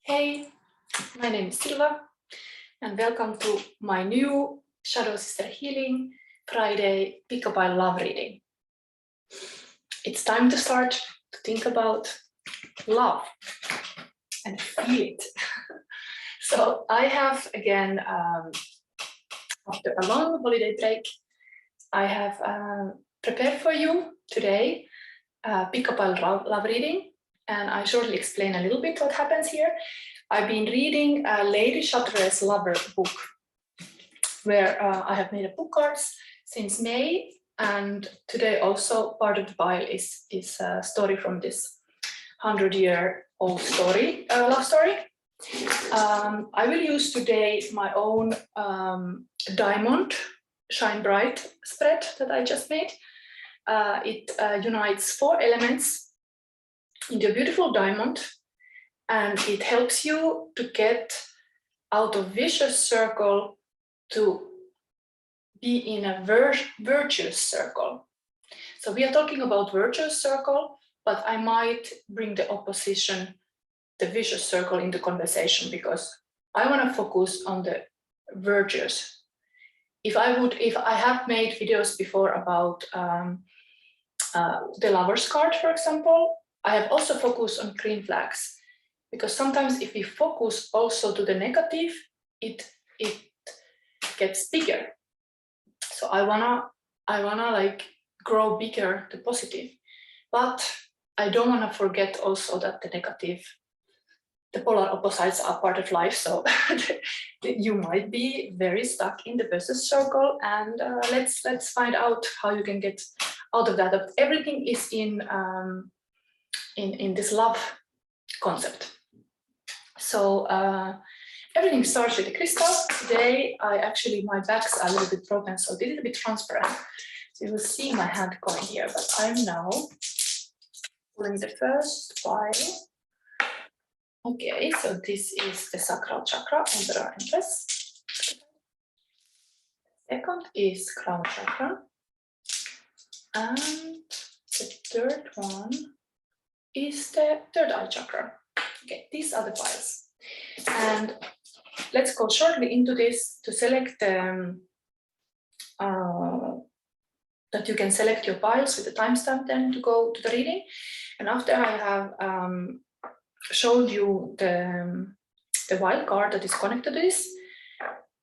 Hey, my name is Silva and welcome to my new ShadowSisterHealing Friday Pick-a-Pile Love Reading. It's time to start to think about love and feel it. So I have again, after a long holiday break, I have prepared for you today Pick-a-Pile Love Reading, and I shortly explain a little bit what happens here. I've been reading Lady Chakra's Lover book, where I have made a book cards since May, and today also part of the pile is a story from this 100-year-old story, love story. I will use today my own diamond Shine Bright spread that I just made. It unites 4 elements into a beautiful diamond, and it helps you to get out of vicious circle to be in a virtuous circle. So we are talking about virtuous circle, but I might bring the opposition, the vicious circle, into conversation because I want to focus on the virtuous. If I have made videos before about the Lover's card, for example, I have also focused on green flags, because sometimes if we focus also to the negative, it gets bigger. So I wanna like grow bigger the positive, but I don't wanna forget also that the negative, the polar opposites are part of life. So you might be very stuck in the vicious circle, and let's find out how you can get out of that. But everything is in this love concept. So everything starts with the crystal. Today, my bags are a little bit broken, so this is a bit transparent. So you will see my hand going here, but I'm now pulling the first pile. Okay, so this is the sacral chakra, Emperor Empress. Second is crown chakra. And the third one is the third eye chakra. Okay, these are the piles. And let's go shortly into this to select that you can select your piles with the timestamp then to go to the reading. And after I have showed you the wild card that is connected to this,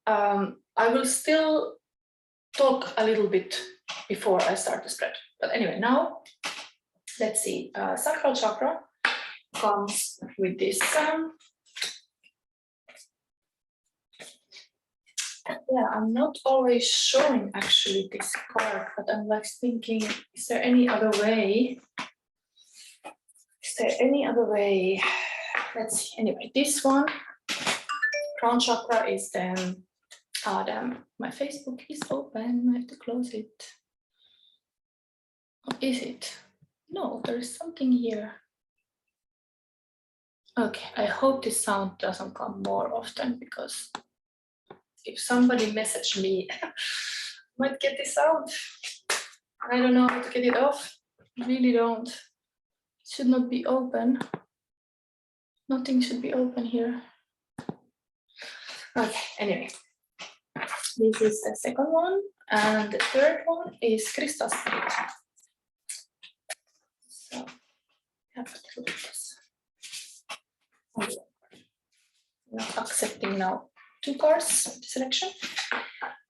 I will still talk a little bit before I start the spread. But anyway, now let's see. Sacral chakra comes with this. Yeah, I'm not always showing actually this card, but I'm like thinking, is there any other way? Is there any other way? Let's see. Anyway, this one, crown chakra, is the damn, my Facebook is open. I have to close it. Or is it? No, there is something here. Okay, I hope this sound doesn't come more often, because if somebody messaged me, I might get this sound. I don't know how to get it off. I really don't. It should not be open. Nothing should be open here. Okay, anyway. This is the second one. And the third one is crystal spirit. So, have a look at this. I'm not accepting now 2 cards selection.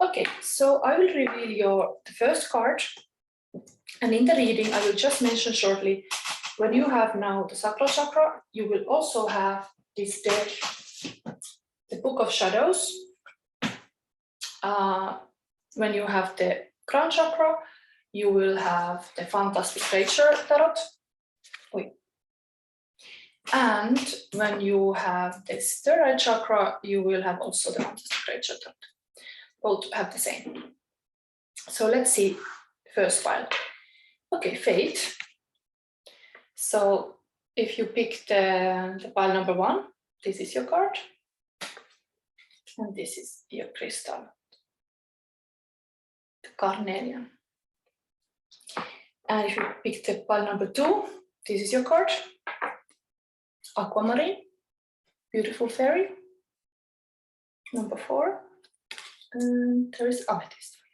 Okay, so I will reveal the first card, and in the reading I will just mention shortly, when you have now the sacral chakra, you will also have this deck, the Book of Shadows. When you have the crown chakra, you will have the Fantastic Creature Tarot. And when you have this third eye chakra, you will have also the Fantastic Creature Tarot. Both have the same. So let's see the first pile. Okay, Fate. So if you pick the pile number 1, this is your card. And this is your crystal, the carnelian. And if you pick the pile number 2, this is your card, Aquamarine. beautiful fairy. Number 4. And there is amethyst for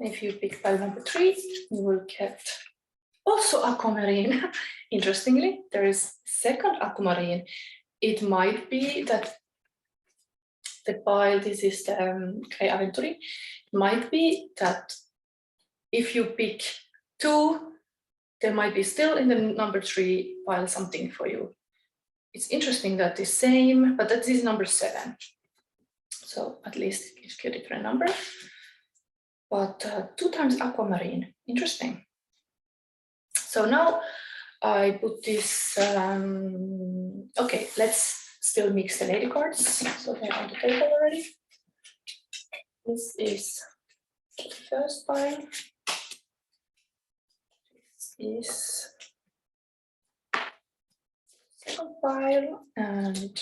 you. If you pick pile number 3, you will get also aquamarine. Interestingly, there is second aquamarine. It might be that the pile, this is the Grey Aventurine, it might be that if you pick 2, there might be still in the number 3 pile something for you. It's interesting that the same, but that is number 7. So at least it gives you a different number. But 2 times aquamarine, interesting. So now I put this, okay, let's still mix the lady cards. So they're on the table already. This is the first pile. This is second pile, and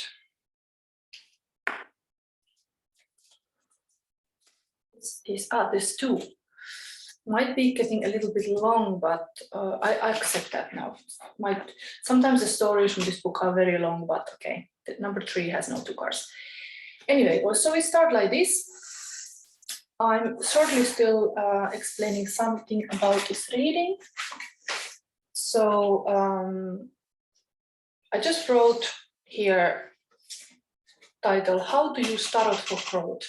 this is, there's 2. Might be getting a little bit long, but I accept that now. Sometimes the stories from this book are very long, but okay. The number 3 has no 2 cards. Anyway, well, so we start like this. I'm shortly still explaining something about this reading. So I just wrote here title, How to Use Tarot for Growth.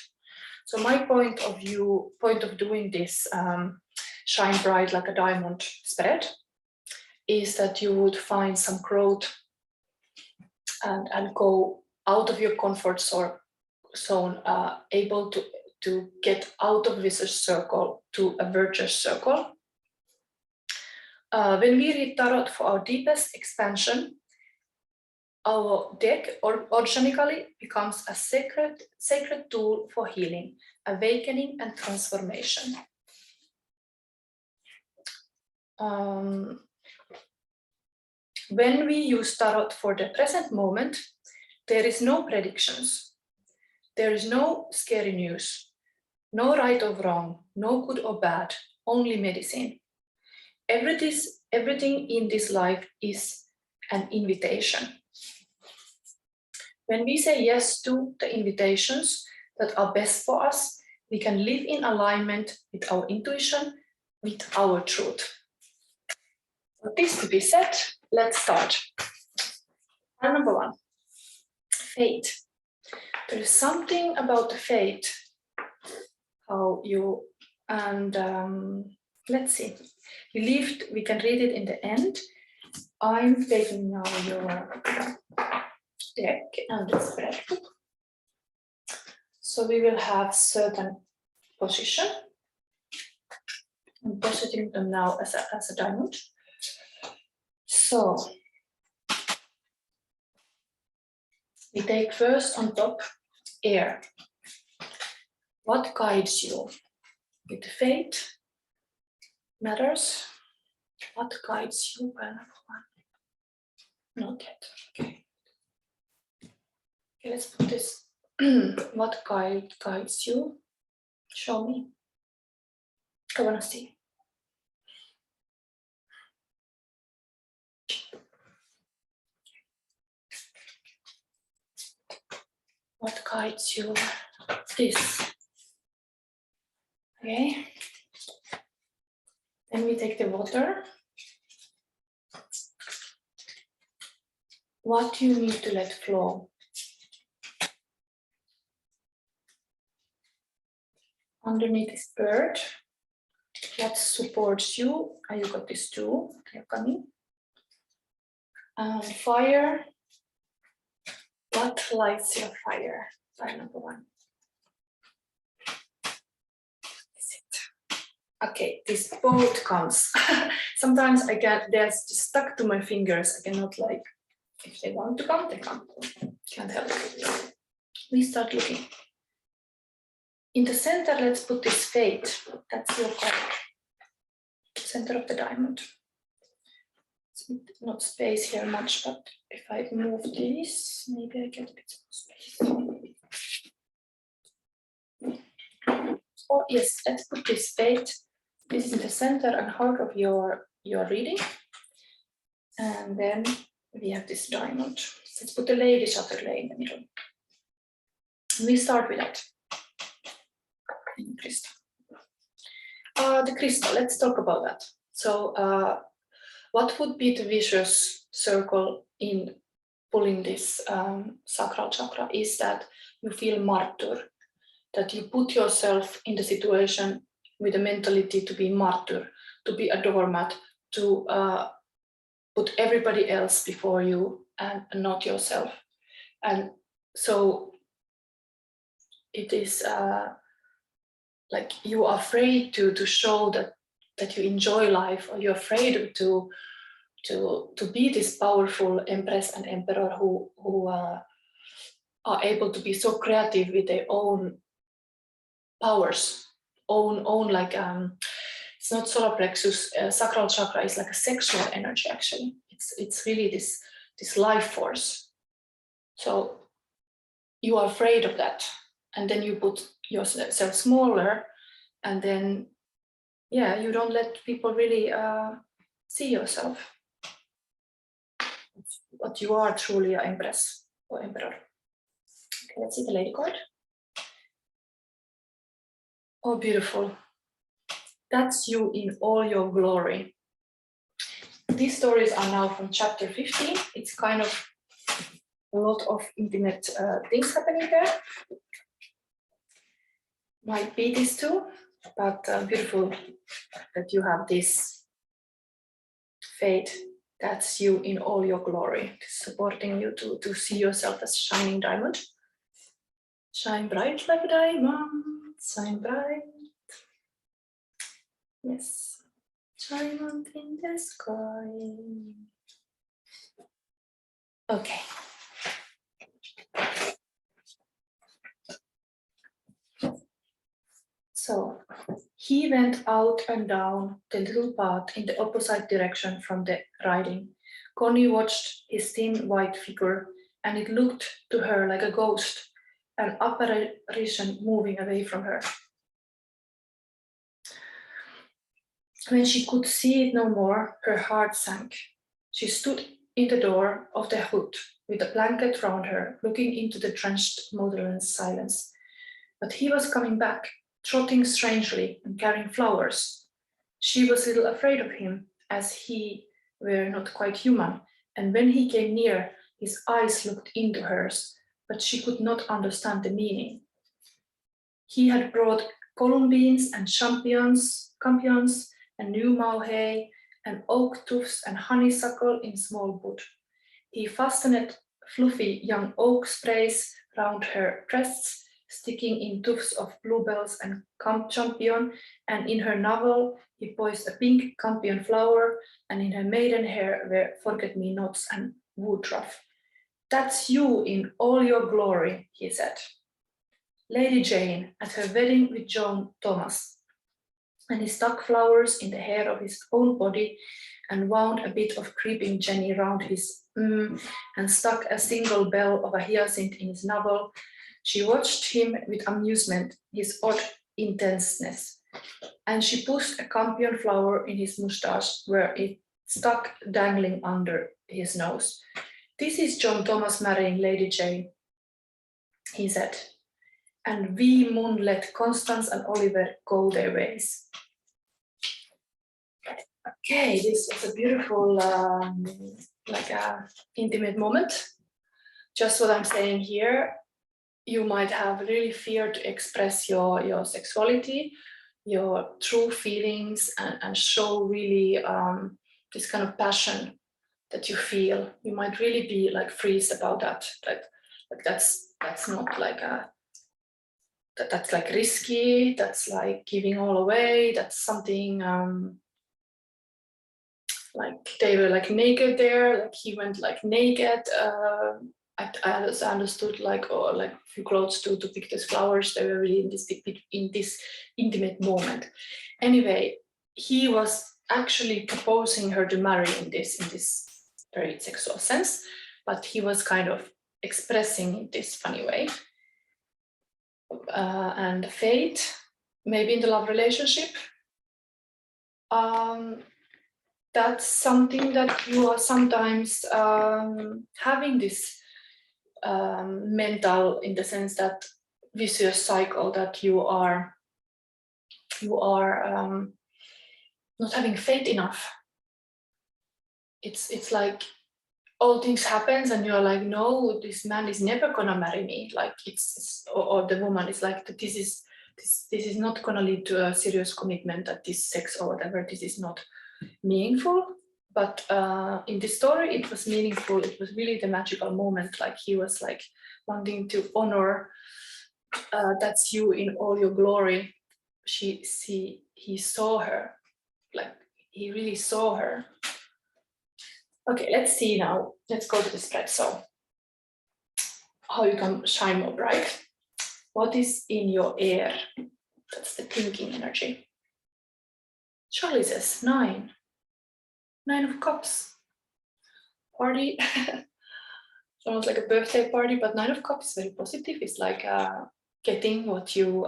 So my point of doing this shine bright like a diamond spread is that you would find some growth and go out of your comfort zone, able to get out of Virtuous Circle to a Virtuous Circle. When we read Tarot for our deepest expansion, our deck organically becomes a sacred tool for healing, awakening, and transformation. When we use Tarot for the present moment, there is no predictions. There is no scary news, no right or wrong, no good or bad, only medicine. Everything in this life is an invitation. When we say yes to the invitations that are best for us, we can live in alignment with our intuition, with our truth. With this to be said, let's start. Number 1, fate. There is something about the fate, how you, and let's see. We can read it in the end. I'm taking now your deck and the spread book. So we will have certain position. I'm positioning them now as a diamond. So we take first on top air. What guides you? With fate matters. What guides you? Not yet. Okay. Okay, let's put this. What guides you? Show me. I want to see. What guides you? This. Okay. Then we take the water. What do you need to let flow? Underneath is bird. What supports you? You got this too. They're coming. Fire. What lights your fire? Fire number 1. Is it? Okay, this boat comes. Sometimes they're just stuck to my fingers. I cannot if they want to come, they come. Can't help it. We start looking. In the center, let's put this fate. That's your card. Center of the diamond. It's not space here much, but if I move this, maybe I get a bit more space. Oh yes, let's put this fate. This is in the center and heart of your reading. And then we have this diamond. Let's put the lady chatterley in the middle. We start with that. Crystal. The crystal, let's talk about that. So what would be the vicious circle in pulling this sacral chakra is that you feel martyr, that you put yourself in the situation with a mentality to be martyr, to be a doormat, to put everybody else before you and not yourself. And so it is like you are afraid to show that you enjoy life, or you're afraid to be this powerful empress and emperor who are able to be so creative with their own powers, own like it's not solar plexus. Sacral chakra is like a sexual energy. Actually, it's really this life force. So you are afraid of that, and then you put yourself smaller, and then yeah, you don't let people really see yourself. But you are truly an empress or emperor. Okay, let's see the lady card. Oh, beautiful. That's you in all your glory. These stories are now from chapter 15. It's kind of a lot of intimate things happening there. Might be this too, but beautiful that you have this fate. That's you in all your glory, supporting you to see yourself as a shining diamond. Shine bright like a diamond, shine bright. Yes, diamond in the sky. Okay. So he went out and down the little path in the opposite direction from the riding. Connie watched his thin white figure, and it looked to her like a ghost, an apparition moving away from her. When she could see it no more, her heart sank. She stood in the door of the hut with a blanket round her, looking into the drenched motherland's silence. But he was coming back, trotting strangely and carrying flowers. She was a little afraid of him, as he were not quite human, and when he came near, his eyes looked into hers, but she could not understand the meaning. He had brought columbines and champions and new mauhay and oak tufts and honeysuckle in small bud. He fastened fluffy young oak sprays round her breasts, sticking in tufts of bluebells and champion, and in her navel he poised a pink campion flower, and in her maiden hair were forget-me-nots and woodruff. That's you in all your glory, he said. Lady Jane at her wedding with John Thomas, and he stuck flowers in the hair of his own body and wound a bit of creeping Jenny round his and stuck a single bell of a hyacinth in his navel. She watched him with amusement, his odd intenseness, and she pushed a campion flower in his moustache where it stuck dangling under his nose. This is John Thomas marrying Lady Jane, he said, and we mun let Constance and Oliver go their ways. Okay, this was a beautiful, intimate moment. Just what I'm saying here, you might have really fear to express your sexuality, your true feelings, and show really this kind of passion that you feel. You might really be like freeze about that. That's not like that's like risky. That's like giving all away. That's something like they were like naked there. Like he went like naked. I understood like a few clothes to pick these flowers. They were really in this intimate moment. Anyway, he was actually proposing her to marry in this very sexual sense, but he was kind of expressing in this funny way. And fate, maybe in the love relationship. that's something that you are sometimes having this mental, in the sense that vicious cycle, that you are not having faith enough. It's like all things happens and you're like, no, this man is never gonna marry me. Like or the woman is like, this is not gonna lead to a serious commitment, that this sex or whatever, this is not meaningful. But in this story, it was meaningful. It was really the magical moment. Like he was like wanting to honor, that's you in all your glory. He saw her, like he really saw her. Okay, let's see now. Let's go to the spread. So how you can shine more bright. What is in your air? That's the thinking energy. Charlie says 9. 9 of Cups. Party. Sounds like a birthday party, but 9 of Cups is very positive. It's like getting what you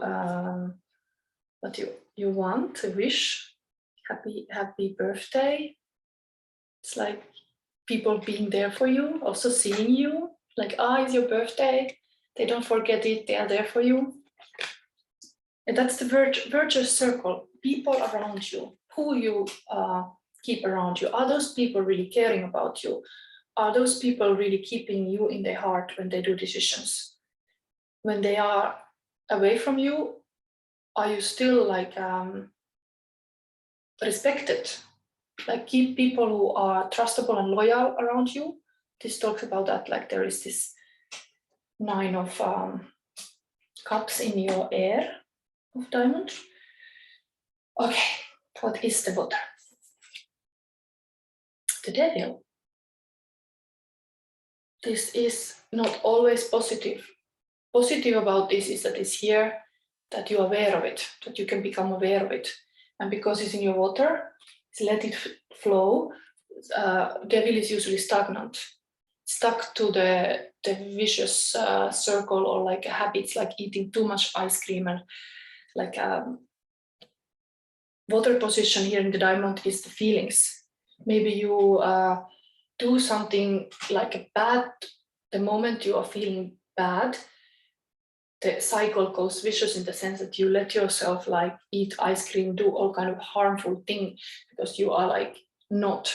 want, a wish. Happy birthday. It's like people being there for you, also seeing you. Like, it's your birthday. They don't forget it. They are there for you. And that's the virtuous circle. People around you, who you keep around you. Are those people really caring about you? Are those people really keeping you in their heart when they do decisions? When they are away from you, are you still like respected? Like, keep people who are trustable and loyal around you. This talks about that, like there is this 9 of Cups in your air of diamond. Okay, what is the water? The Devil. This is not always positive. Positive about this is that it's here, that you're aware of it, that you can become aware of it. And because it's in your water, let it flow. Devil is usually stagnant, stuck to the vicious circle, or like habits, like eating too much ice cream, and like water position here in the diamond is the feelings. Maybe you do something like a bad, the moment you are feeling bad, the cycle goes vicious in the sense that you let yourself like eat ice cream, do all kind of harmful thing, because you are like not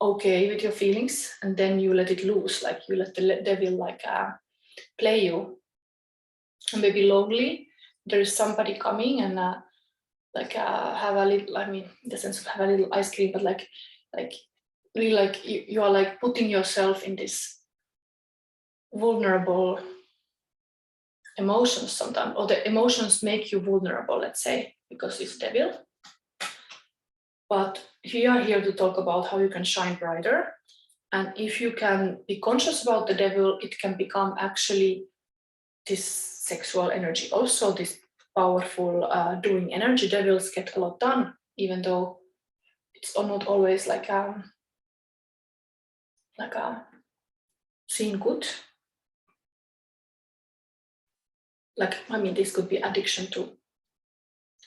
okay with your feelings, and then you let it loose, like you let the devil like play you. And maybe lonely, there is somebody coming and like have a little, I mean, in the sense of have a little ice cream, but like really like you are like putting yourself in this vulnerable emotions sometimes, or the emotions make you vulnerable, let's say, because it's devil. But we are here to talk about how you can shine brighter. And if you can be conscious about the devil, it can become actually this sexual energy, also this powerful doing energy. Devils get a lot done, even though it's not always like seen good. Like, I mean, this could be addiction to,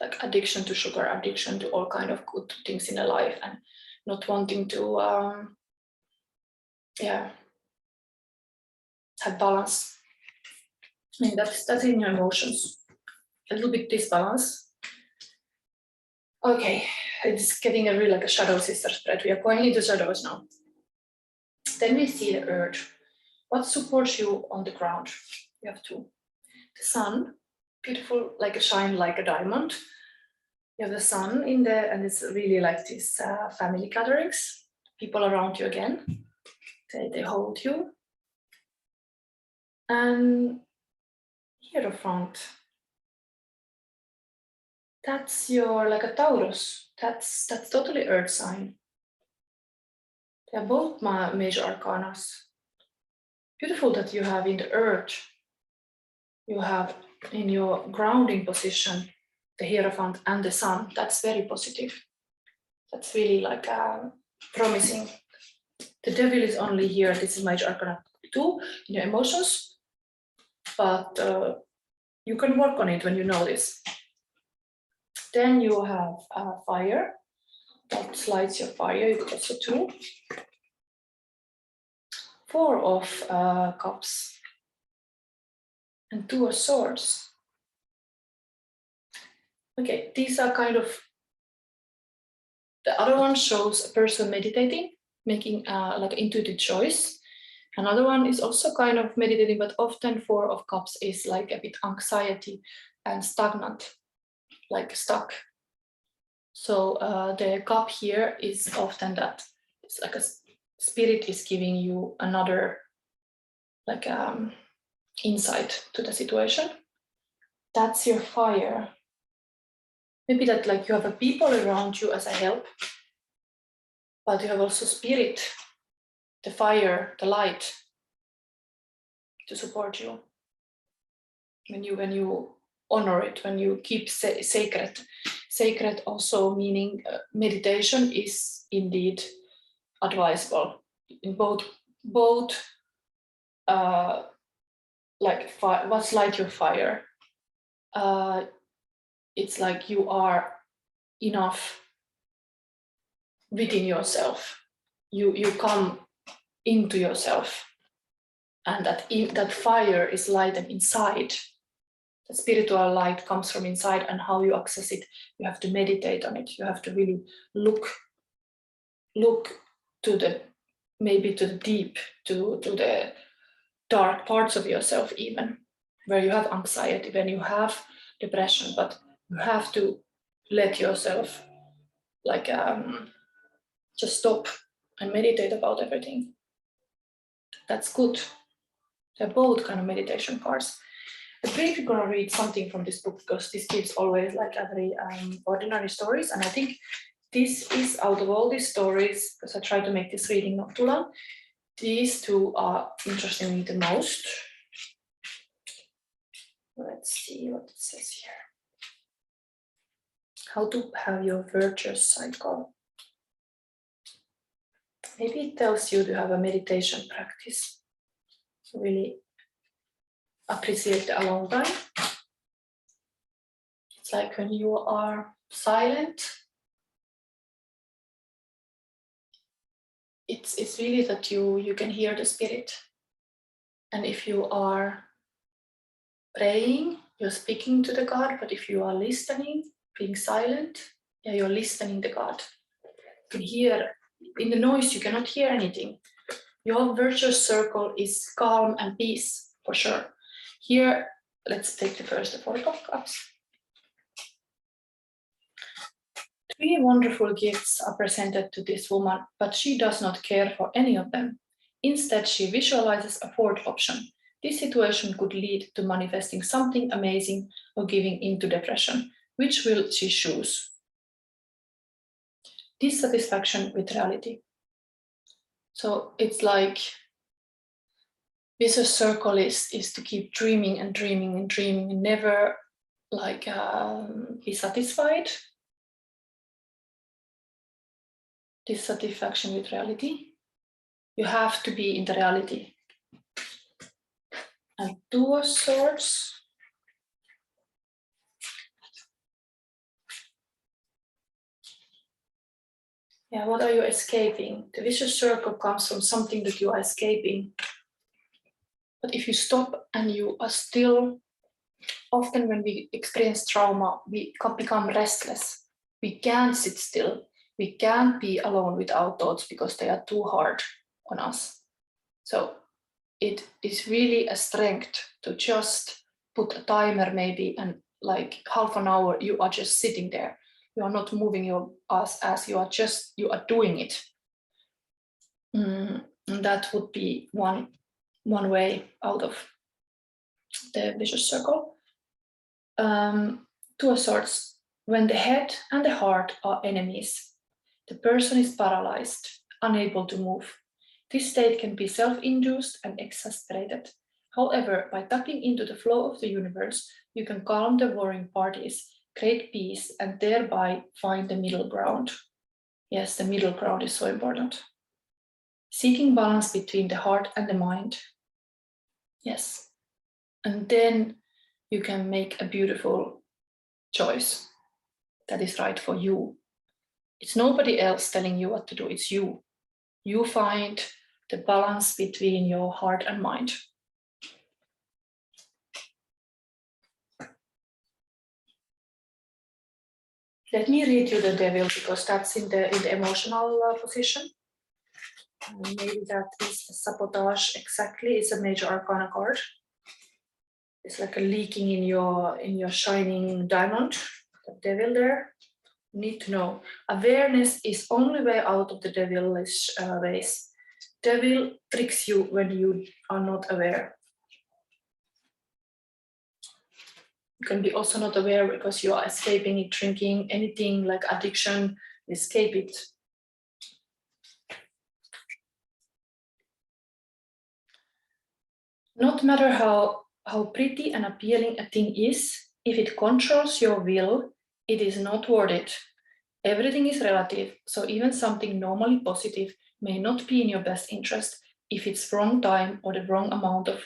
like addiction to sugar, addiction to all kind of good things in a life, and not wanting to have balance. I mean, that's in your emotions. A little bit disbalance. Okay, it's getting a really like a shadow sister spread. We are going into shadows now. Then we see the earth. What supports you on the ground? You have 2. The sun, beautiful, like a shine like a diamond. You have the sun in there, and it's really like these family gatherings. People around you again. They hold you. And Hierophant. That's your like a Taurus. That's totally earth sign. They're both my major arcanas. Beautiful that you have in the earth. You have in your grounding position the Hierophant and the sun. That's very positive. That's really like promising. The devil is only here. This is major arcana 2 in your emotions, but you can work on it when you know this. Then you have fire. That lights your fire, you could also do. 4 of Cups and 2 of Swords. Okay, these are kind of, the other one shows a person meditating, making like an intuitive choice. Another one is also kind of meditating, but often 4 of Cups is like a bit anxiety and stagnant, like stuck. So the cup here is often that it's like a spirit is giving you another like insight to the situation. That's your fire. Maybe that like you have a people around you as a help, but you have also spirit, the fire, the light to support you. When you honor it, when you keep sacred. Sacred also meaning meditation is indeed advisable in both like what's light your fire. It's like you are enough within yourself. You come into yourself, and that fire is lighted inside. The spiritual light comes from inside, and how you access it, you have to meditate on it. You have to really look to the, maybe to the deep, to the dark parts of yourself, even where you have anxiety, when you have depression, but you have to let yourself like just stop and meditate about everything. That's good. They're both kind of meditation cards. I'm briefly gonna read something from this book, because this gives always like a very ordinary stories, and I think this is, out of all these stories, because I try to make this reading not too long, these 2 are interesting me the most. Let's see what it says here. How to have your virtuous cycle. Maybe it tells you to have a meditation practice. Really appreciate the alone time. It's like when you are silent, it's really that you can hear the spirit. And if you are praying, you're speaking to the God, but if you are listening, being silent, yeah, you're listening to God. You can hear, in the noise, you cannot hear anything. Your virtuous circle is calm and peace, for sure. Here, let's take the first 4 of Cups. 3 wonderful gifts are presented to this woman, but she does not care for any of them. Instead, she visualizes a 4th option. This situation could lead to manifesting something amazing or giving into depression. Which will she choose? Dissatisfaction with reality. So it's like Virtuous Circle is to keep dreaming and dreaming and dreaming and never like be satisfied. Dissatisfaction with reality. You have to be in the reality. And 2 of Swords. Yeah, what are you escaping? The vicious circle comes from something that you are escaping. But if you stop and you are still, often when we experience trauma, we become restless. We can't sit still. We can't be alone with our thoughts because they are too hard on us. So it is really a strength to just put a timer maybe, and like half an hour, you are just sitting there. You are not moving your ass, you are doing it. And that would be one way out of the vicious circle. 2 of Swords. When the head and the heart are enemies, the person is paralyzed, unable to move. This state can be self-induced and exasperated. However, by tapping into the flow of the universe, you can calm the warring parties, create peace, and thereby find the middle ground. Yes, the middle ground is so important. Seeking balance between the heart and the mind. Yes. And then you can make a beautiful choice that is right for you. It's nobody else telling you what to do, it's you. You find the balance between your heart and mind. Let me read you the devil, because that's in the emotional position. Maybe that is the sabotage exactly. It's a major arcana card. It's like a leaking in your shining diamond. The devil there. You need to know. Awareness is only way out of the devilish ways. Devil tricks you when you are not aware. You can be also not aware because you are escaping it, drinking, anything like addiction, escape it. Not matter how pretty and appealing a thing is, if it controls your will, it is not worth it. Everything is relative, so even something normally positive may not be in your best interest if it's wrong time or the wrong amount of,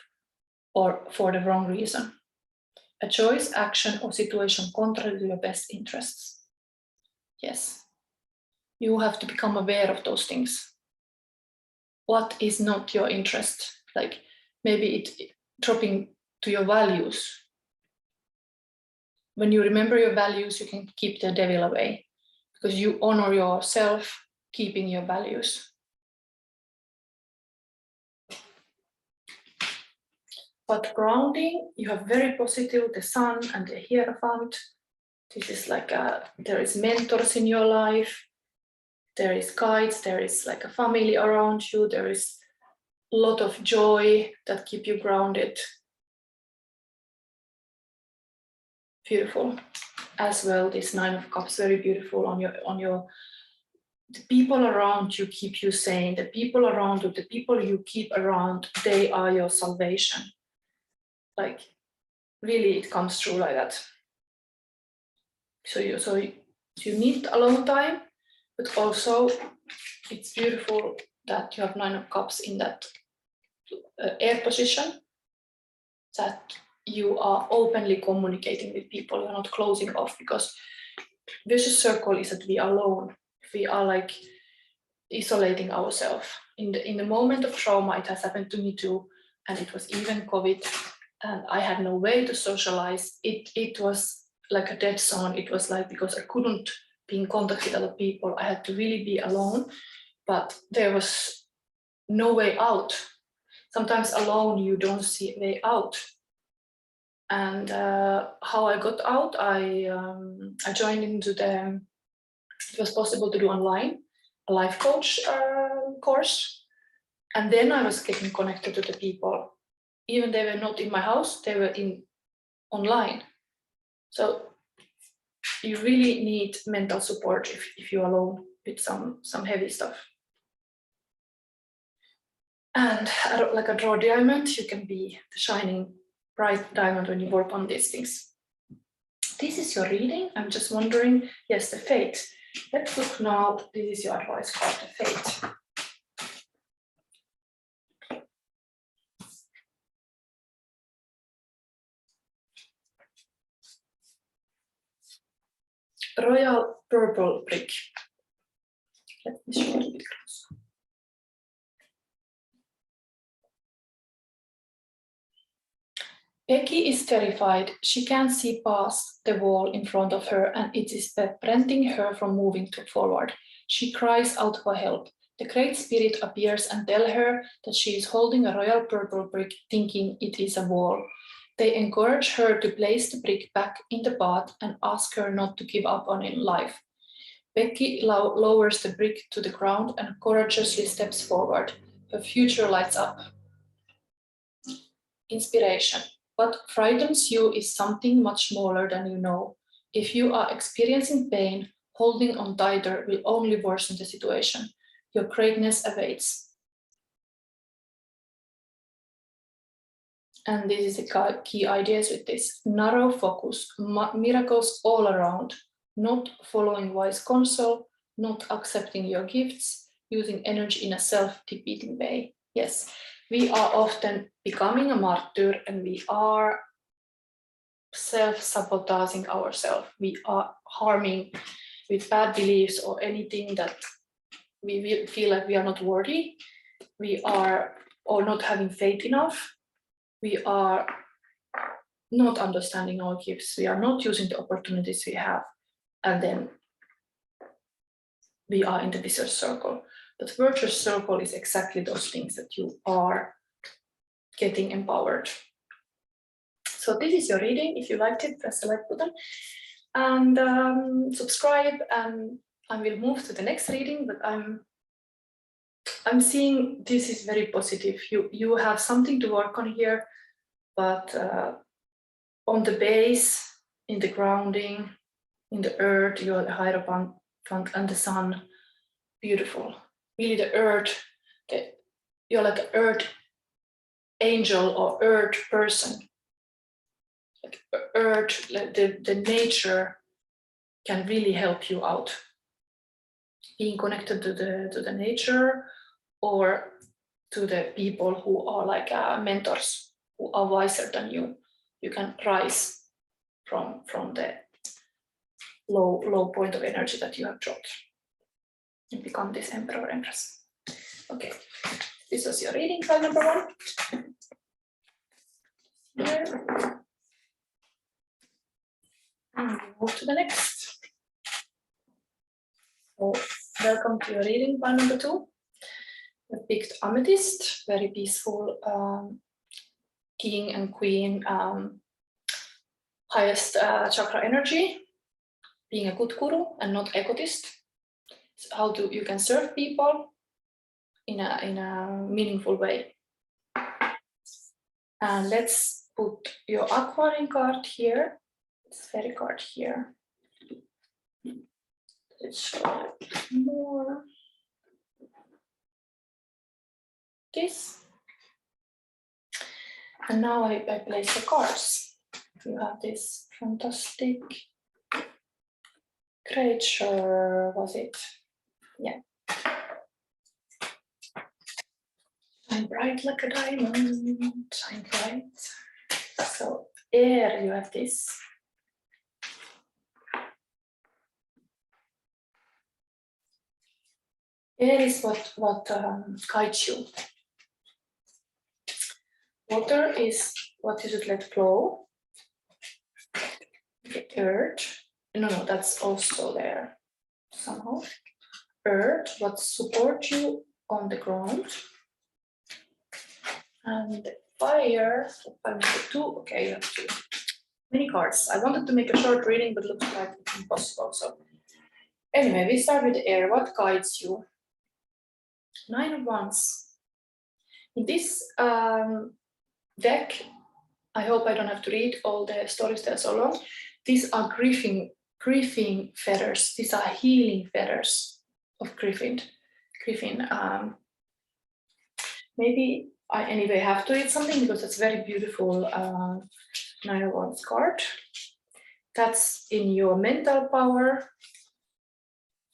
or for the wrong reason. A choice, action, or situation contrary to your best interests. Yes, you have to become aware of those things. What is not your interest? Like maybe it dropping to your values. When you remember your values, you can keep the devil away because you honor yourself keeping your values. But grounding, you have very positive, the sun and the hierophant. This is like there is mentors in your life. There is guides, there is like a family around you. There is a lot of joy that keep you grounded. Beautiful. As well, this Nine of Cups, very beautiful on your the people around you keep you sane. The people around you, the people you keep around, they are your salvation. Like really, it comes through like that. So you need alone time, but also it's beautiful that you have Nine of Cups in that air position, that you are openly communicating with people, you're not closing off, because vicious circle is that we are alone. We are like isolating ourselves. In the moment of trauma, it has happened to me too, and it was even COVID, and I had no way to socialize. It was like a dead zone. It was like, because I couldn't be in contact with other people, I had to really be alone, but there was no way out. Sometimes alone you don't see a way out. And how I got out, I joined into it was possible to do online, a life coach course. And then I was getting connected to the people. Even they were not in my house, they were online. So you really need mental support if you're alone with some heavy stuff. And like a draw diamond, you can be the shining bright diamond when you work on these things. This is your reading. I'm just wondering, yes, the fate. Let's look now. This is your advice card, the fate. Royal purple brick. Let me show you a bit closer. Becky is terrified. She can't see past the wall in front of her, and it is preventing her from moving forward. She cries out for help. The Great Spirit appears and tells her that she is holding a royal purple brick, thinking it is a wall. They encourage her to place the brick back in the path and ask her not to give up on life. Becky lowers the brick to the ground and courageously steps forward. Her future lights up. Inspiration. What frightens you is something much smaller than you know. If you are experiencing pain, holding on tighter will only worsen the situation. Your greatness awaits. And this is the key ideas with this. Narrow focus, miracles all around, not following wise counsel, not accepting your gifts, using energy in a self-defeating way. Yes, we are often becoming a martyr and we are self-sabotaging ourselves. We are harming with bad beliefs or anything that we feel like we are not worthy, we are, or not having faith enough, we are not understanding our gifts, we are not using the opportunities we have, and then we are in the vicious circle. But virtuous circle is exactly those things that you are getting empowered. So this is your reading. If you liked it, press the like button and subscribe, and I will move to the next reading. But I'm seeing this is very positive. You have something to work on here, but on the base, in the grounding, in the earth, you are the Hierophant and the sun. Beautiful. Really the earth, you're like an earth angel or earth person. Like earth, the nature can really help you out. Being connected to the nature, or to the people who are like mentors, who are wiser than you. You can rise from the low point of energy that you have dropped and become this emperor, empress. Okay, this was your reading, file number 1. Here. And we move to the next. So, welcome to your reading, file number 2. I picked Amethyst, very peaceful king and queen, highest chakra energy, being a good guru and not egotist. So how you can serve people in a meaningful way. And let's put your Aquamarine card here, this fairy card here. Let's show more. This. And now I place the cards. You have this fantastic creature, was it? Yeah. Shine bright like a diamond, shine bright. So air, you have this. Air is what guides you. Water is what you should let flow. The earth, no, that's also there somehow. Earth, what supports you on the ground. And fire, okay, you have 2. Many cards. I wanted to make a short reading, but looks like it's impossible. So anyway, we start with the air. What guides you? 9 of Wands. In this deck, I hope I don't have to read all the stories, they're so long. These are grieving feathers. These are healing feathers of grieving. Maybe I anyway have to read something because it's very beautiful 9 of Wands card. That's in your mental power.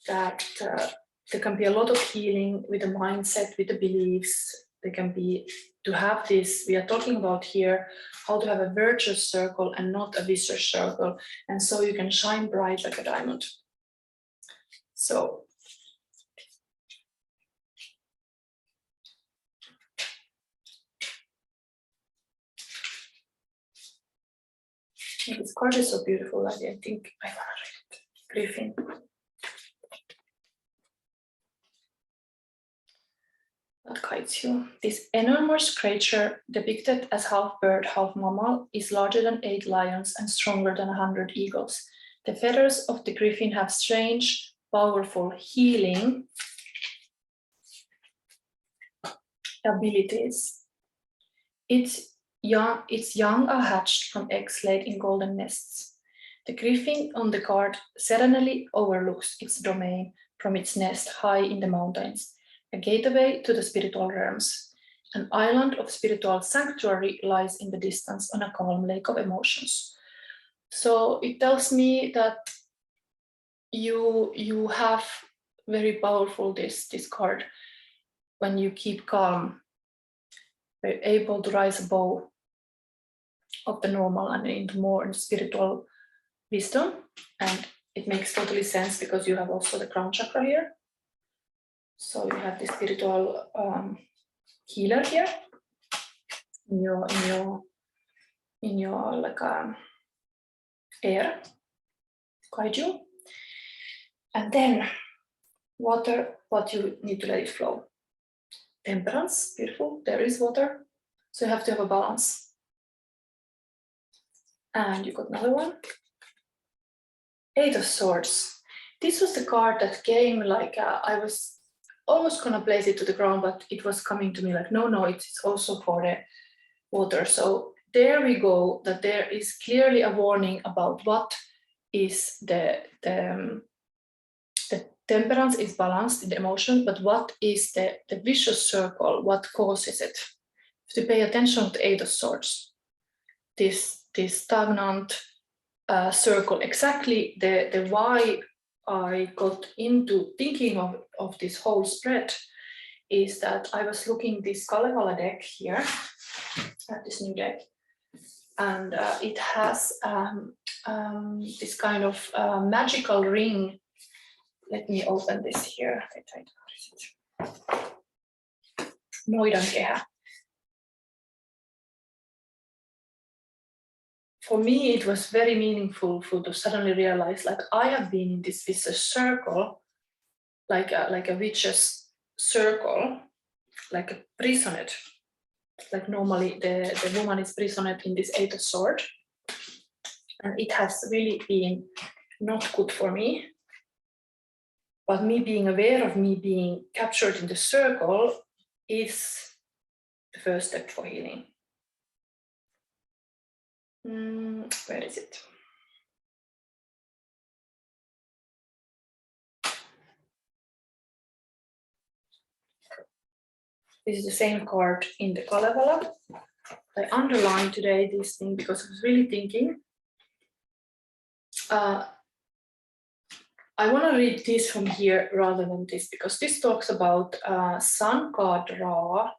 That there can be a lot of healing with the mindset, with the beliefs. There can be, to have this, we are talking about here, how to have a virtuous circle and not a vicious circle. And so you can shine bright like a diamond. So, this card is so beautiful. I think I want to read it. Griffin. What guides you? This enormous creature, depicted as half bird, half mammal, is larger than 8 lions and stronger than 100 eagles. The feathers of the griffin have strange, powerful healing abilities. Its young are hatched from eggs laid in golden nests. The griffin on the card serenely overlooks its domain from its nest high in the mountains. A gateway to the spiritual realms. An island of spiritual sanctuary lies in the distance on a calm lake of emotions. So it tells me that you have very powerful this card. When you keep calm, you're able to rise above of the normal and into more spiritual wisdom. And it makes totally sense because you have also the crown chakra here. So you have this spiritual healer here in your like air kaiju. And then water, but you need to let it flow. Temperance, beautiful, there is water. So you have to have a balance. And you got another one. Eight of Swords. This was the card that came like, I was almost gonna place it to the ground, but it was coming to me like, no, it's also for the water. So there we go, that there is clearly a warning about what is the temperance is balanced in the emotion, but what is the vicious circle, what causes it? To pay attention to Eight of Swords. This stagnant circle, exactly the why I got into thinking of this whole spread is that I was looking this Kalevala deck here, at this new deck, and it has this kind of magical ring. Let me open this here. Noidankehä. For me, it was very meaningful to suddenly realize, like, I have been in this vicious circle, like a witch's circle, like a prisoned. Like normally the woman is prisoned in this Eight of Swords, and it has really been not good for me. But me being aware of me being captured in the circle is the first step for healing. Where is it? This is the same card in the Kalevala. I underlined today this thing because I was really thinking. I want to read this from here rather than this, because this talks about sun god Ra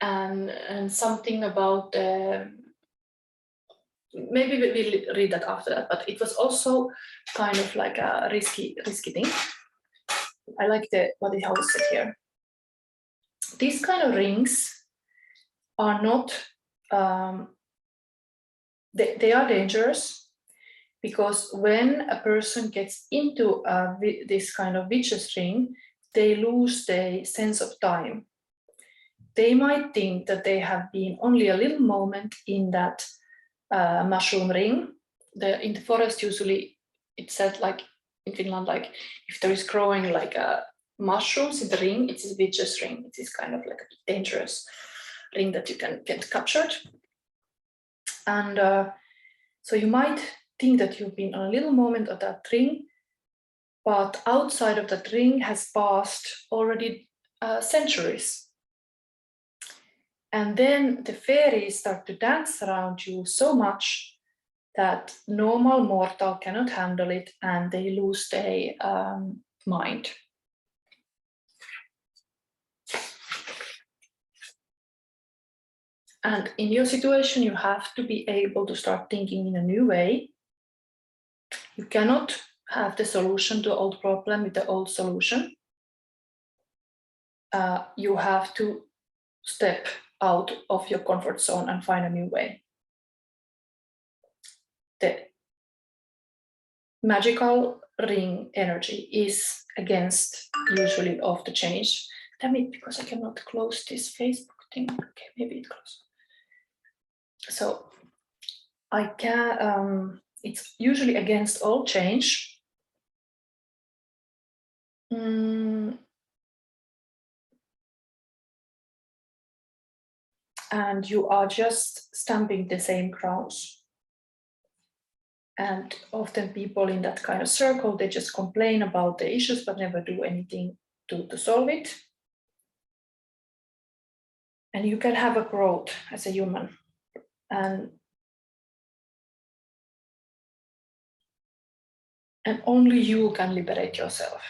and something about maybe we'll read that after that, but it was also kind of like a risky thing. I like how it's said here. These kind of rings are not, they are dangerous, because when a person gets into this kind of witch's ring, they lose their sense of time. They might think that they have been only a little moment in that mushroom ring. In the forest, usually it's said, like in Finland, like if there is growing like mushrooms in the ring, it's a witch's ring. It is kind of like a dangerous ring that you can get captured. And so you might think that you've been on a little moment of that ring, but outside of that ring has passed already centuries. And then the fairies start to dance around you so much that normal mortal cannot handle it, and they lose their mind. And in your situation, you have to be able to start thinking in a new way. You cannot have the solution to the old problem with the old solution. You have to step out of your comfort zone and find a new way. The magical ring energy is against usually of the change. Damn it, because I cannot close this Facebook thing. Okay, maybe it closes. So I can, it's usually against all change. And you are just stamping the same crowns. And often people in that kind of circle, they just complain about the issues, but never do anything to solve it. And you can have a growth as a human. And only you can liberate yourself.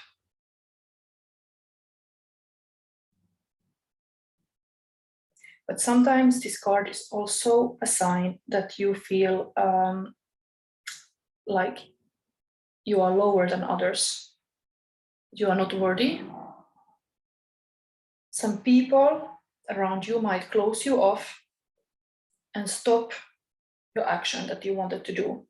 But sometimes this card is also a sign that you feel like you are lower than others. You are not worthy. Some people around you might close you off and stop your action that you wanted to do.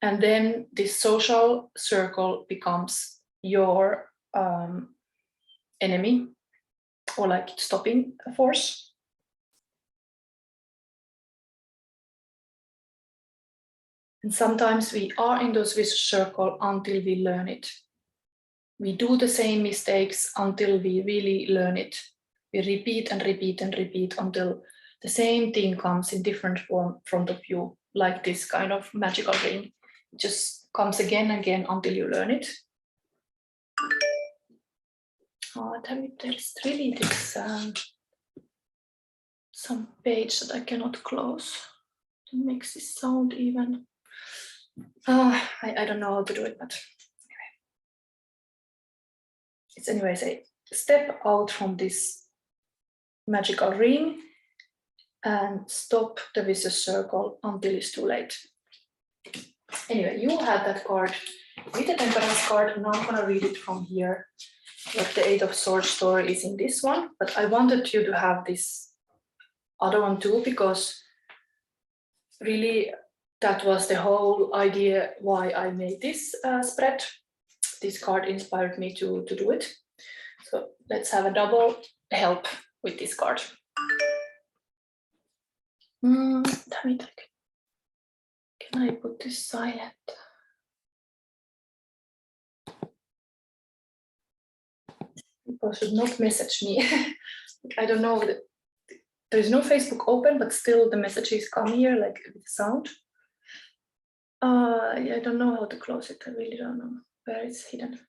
And then this social circle becomes your enemy, or like stopping force. And sometimes we are in those vicious circles until we learn it. We do the same mistakes until we really learn it. We repeat and repeat and repeat until the same thing comes in different form in front of you, like this kind of magical ring. It just comes again and again until you learn it. Oh, there's really this some page that I cannot close. It makes this sound even. I don't know how to do it, but anyway. It's anyways a step out from this magical ring and stop the vicious circle until it's too late. Anyway, you had that card with the Temperance card, and now I'm gonna read it from here. Like the Eight of Swords story is in this one, but I wanted you to have this other one too, because really that was the whole idea why I made this spread. This card inspired me to do it. So let's have a double help with this card. Damn it. Can I put this silent? People should not message me. I don't know. There's no Facebook open, but still the messages come here like with sound. I don't know how to close it. I really don't know where it's hidden.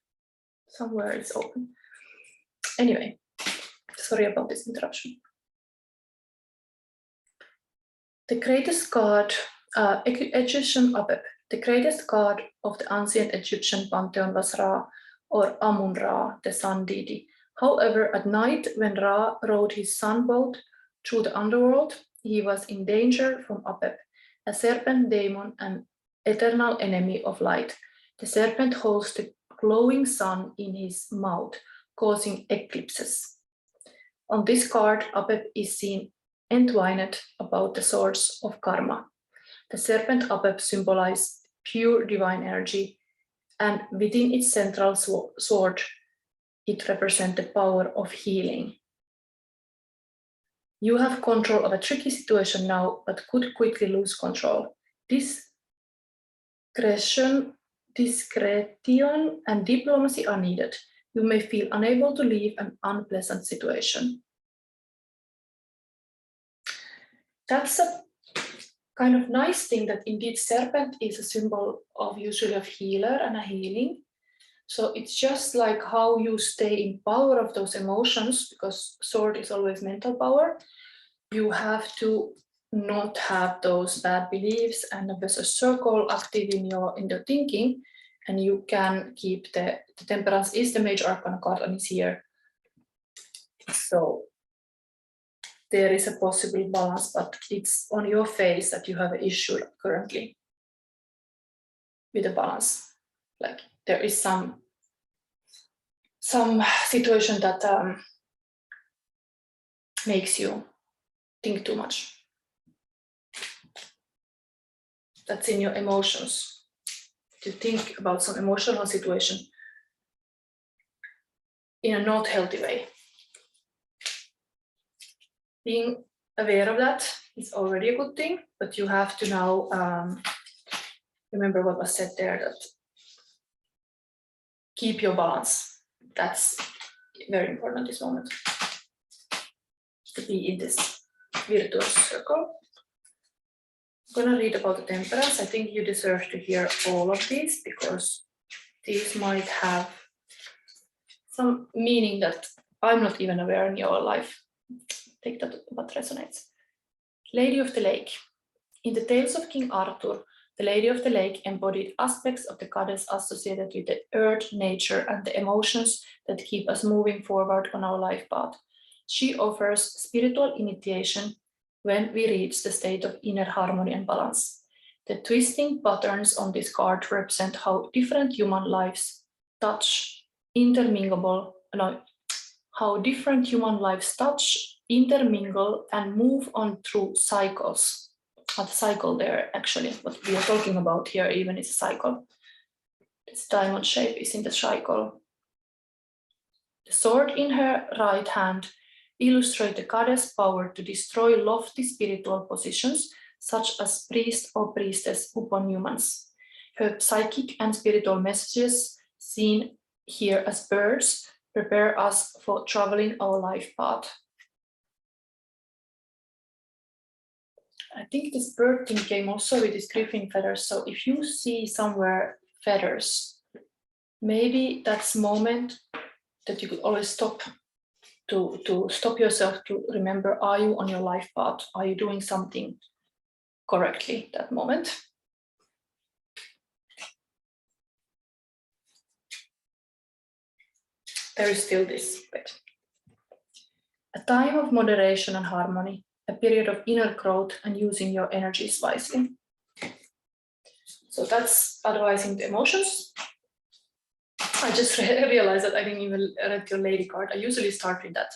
Somewhere it's open. Anyway, sorry about this interruption. The greatest god, Egyptian Apep, the greatest god of the ancient Egyptian pantheon was Ra, or Amun-Ra, the sun deity. However, at night, when Ra rode his sun boat through the underworld, he was in danger from Apep, a serpent demon and eternal enemy of light. The serpent holds the glowing sun in his mouth, causing eclipses. On this card, Apep is seen entwined about the source of karma. The serpent Apep symbolizes pure divine energy, and within its central sword, it represents the power of healing. You have control of a tricky situation now, but could quickly lose control. Discretion, and diplomacy are needed. You may feel unable to leave an unpleasant situation. That's a kind of nice thing that indeed serpent is a symbol of usually of healer and a healing. So it's just like how you stay in power of those emotions, because sword is always mental power. You have to not have those bad beliefs and a vicious circle active in your thinking, and you can keep the Temperance is the major arcana card and is here. So there is a possible balance, but it's on your face that you have an issue currently with the balance. Like there is some situation that makes you think too much. That's in your emotions. To think about some emotional situation in a not healthy way. Being aware of that is already a good thing, but you have to now remember what was said there, that keep your balance. That's very important at this moment, to be in this virtuous circle. I'm gonna read about the Temperance. I think you deserve to hear all of these, because these might have some meaning that I'm not even aware in your life. Take that what resonates. Lady of the Lake. In the tales of King Arthur, the Lady of the Lake embodied aspects of the goddess associated with the earth, nature, and the emotions that keep us moving forward on our life path. She offers spiritual initiation when we reach the state of inner harmony and balance. The twisting patterns on this card represent how different human lives touch, intermingle, how different human lives touch, intermingle, and move on through cycles. A cycle there, actually, what we are talking about here even is a cycle. This diamond shape is in the cycle. The sword in her right hand illustrates the goddess' power to destroy lofty spiritual positions, such as priest or priestess upon humans. Her psychic and spiritual messages, seen here as birds, prepare us for traveling our life path. I think this bird thing came also with these griffin feathers. So if you see somewhere feathers, maybe that's a moment that you could always stop to stop yourself to remember, are you on your life path? Are you doing something correctly that moment? There is still this bit. A time of moderation and harmony, a period of inner growth and using your energies wisely. So that's advising the emotions. I just realized that I didn't even read your lady card. I usually start with that.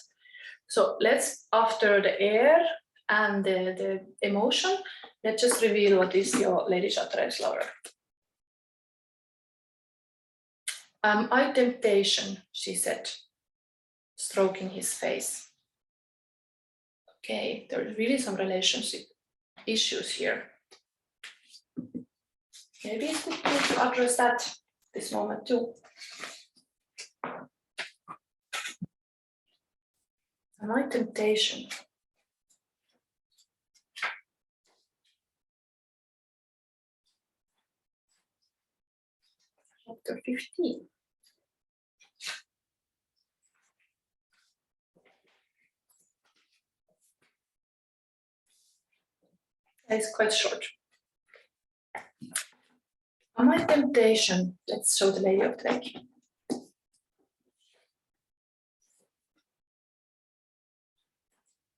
So let's, after the air and the emotion, let's just reveal what is your lady chakra's lover. I temptation, she said, stroking his face. Okay, there are really some relationship issues here. Maybe it's good to address that this moment too. My temptation. Chapter 15. It's quite short. My temptation. Let's show the lady of the deck.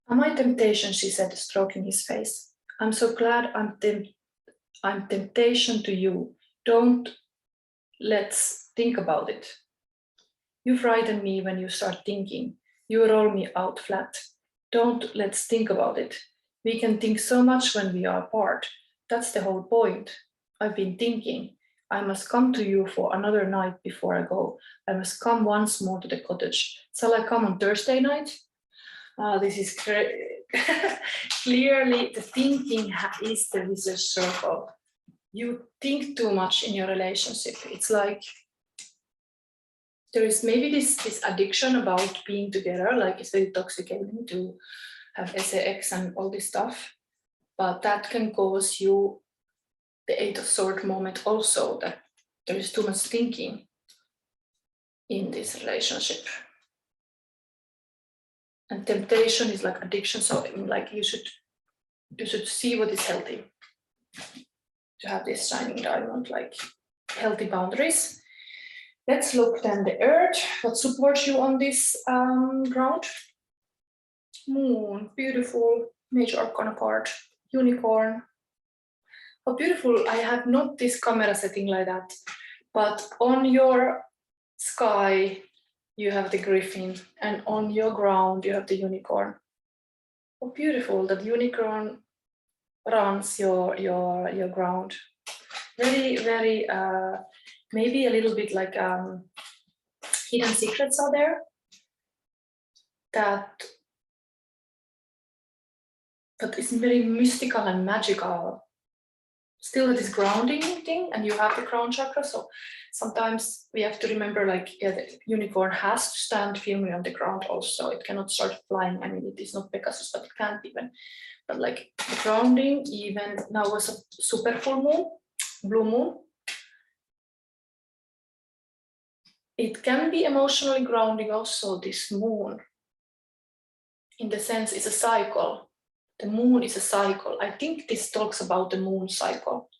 My temptation, she said, stroking his face. I'm so glad I'm temptation to you. Let's think about it. You frighten me when you start thinking. You roll me out flat. Let's think about it. We can think so much when we are apart. That's the whole point. I've been thinking. I must come to you for another night before I go. I must come once more to the cottage. Shall I come on Thursday night? This is clearly the thinking is the vicious circle. You think too much in your relationship. It's like there is maybe this addiction about being together, like it's very toxicating to have sex and all this stuff. But that can cause you the Eight of Swords moment also, that there is too much thinking in this relationship. And temptation is like addiction, so like you should see what is healthy. To have this shining diamond, like healthy boundaries. Let's look then the earth, what supports you on this ground. Moon, beautiful, major arcana card, unicorn. Oh, beautiful, I have not this camera setting like that, but on your sky, you have the griffin, and on your ground, you have the unicorn. Oh, beautiful, that unicorn runs your ground. Very, very, maybe a little bit like hidden secrets out there that it's very mystical and magical. Still this grounding thing, and you have the crown chakra, so sometimes we have to remember, like, yeah, the unicorn has to stand firmly on the ground also. It cannot start flying. I mean, it is not Pegasus, but it can't even. But like the grounding, even now was a super full moon, blue moon. It can be emotionally grounding also, this moon. In the sense, it's a cycle. The moon is a cycle. I think this talks about the moon cycle.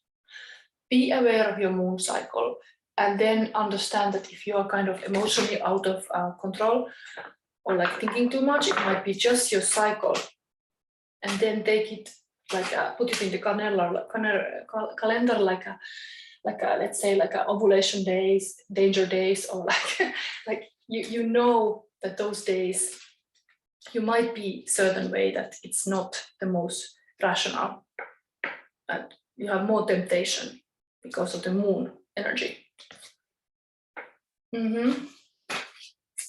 Be aware of your moon cycle, and then understand that if you are kind of emotionally out of control or like thinking too much, it might be just your cycle. And then take it put it in the calendar like a let's say like a ovulation days, danger days, or like you know that those days you might be certain way that it's not the most rational, and you have more temptation because of the moon energy.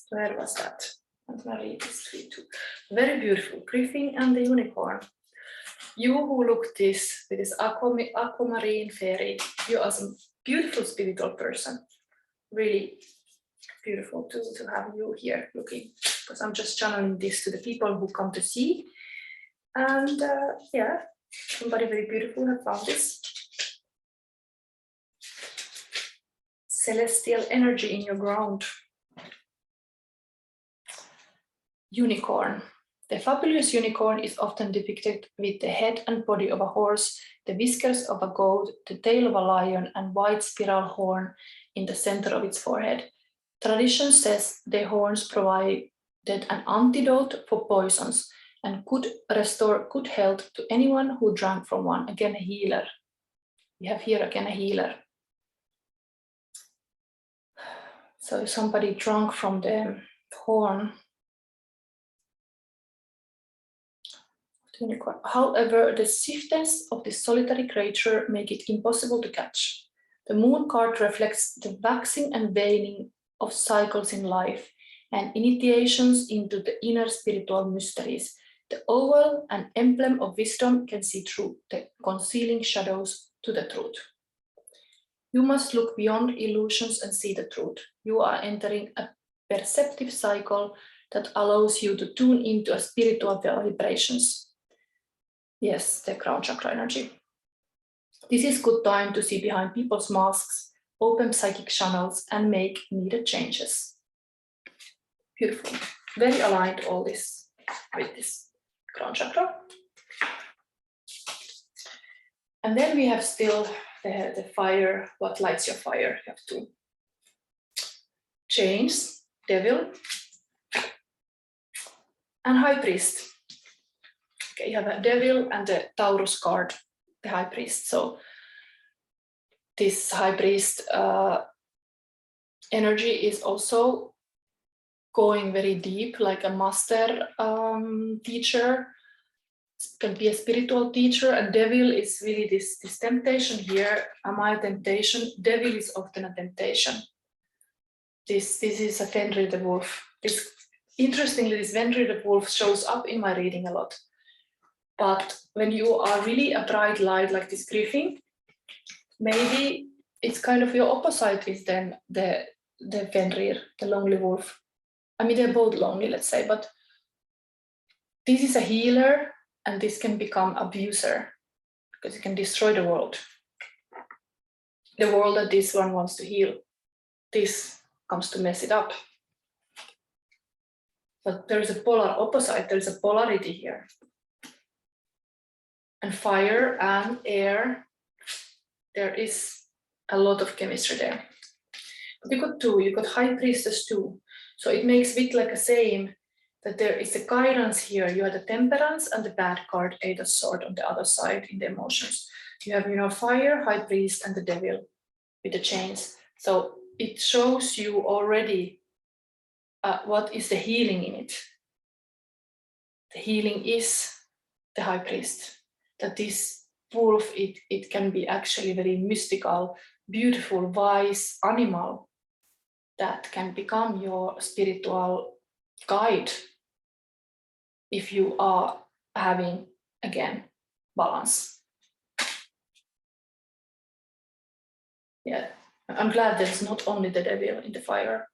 Where was that? I'm gonna read this to you too. Very beautiful. Griffin and the Unicorn. You who look this with this aquamarine fairy, you are some beautiful spiritual person. Really beautiful to have you here looking, because I'm just channeling this to the people who come to see. And yeah, somebody very beautiful have found this. Celestial energy in your ground. Unicorn. The fabulous unicorn is often depicted with the head and body of a horse, the whiskers of a goat, the tail of a lion, and white spiral horn in the center of its forehead. Tradition says the horns provided an antidote for poisons and could restore good health to anyone who drank from one. Again, a healer. We have here again a healer. So if somebody drank from the horn. However, the swiftness of this solitary creature make it impossible to catch. The moon card reflects the waxing and waning of cycles in life and initiations into the inner spiritual mysteries. The oval, an emblem of wisdom, can see through the concealing shadows to the truth. You must look beyond illusions and see the truth. You are entering a perceptive cycle that allows you to tune into a spiritual vibrations. Yes, the crown chakra energy. This is good time to see behind people's masks, open psychic channels, and make needed changes. Beautiful. Very aligned all this with this crown chakra. And then we have still the fire. What lights your fire? You have two chains, devil, and high priest. Okay, you have a devil and the Taurus card, the high priest. So this high priest energy is also going very deep, like a master teacher. It can be a spiritual teacher, and devil is really this temptation here. Am I a temptation? Devil is often a temptation. This is a Fenrir the wolf. Interestingly, this Fenrir the wolf shows up in my reading a lot. But when you are really a bright light like this griffin, maybe it's kind of your opposite is then the Fenrir, the lonely wolf. I mean, they're both lonely, let's say, but this is a healer and this can become abuser because it can destroy the world. The world that this one wants to heal, this comes to mess it up. But there is a polar opposite, there is a polarity here. And fire and air, there is a lot of chemistry there. But you got two, you got high priestess too. So it makes it like a same that there is a guidance here. You have the temperance and the bad card, eight of swords on the other side in the emotions. You have, fire, high priest, and the devil with the chains. So it shows you already what is the healing in it. The healing is the high priest. That this wolf, it can be actually very mystical, beautiful, wise animal that can become your spiritual guide if you are having, again, balance. Yeah, I'm glad there's not only the devil in the fire,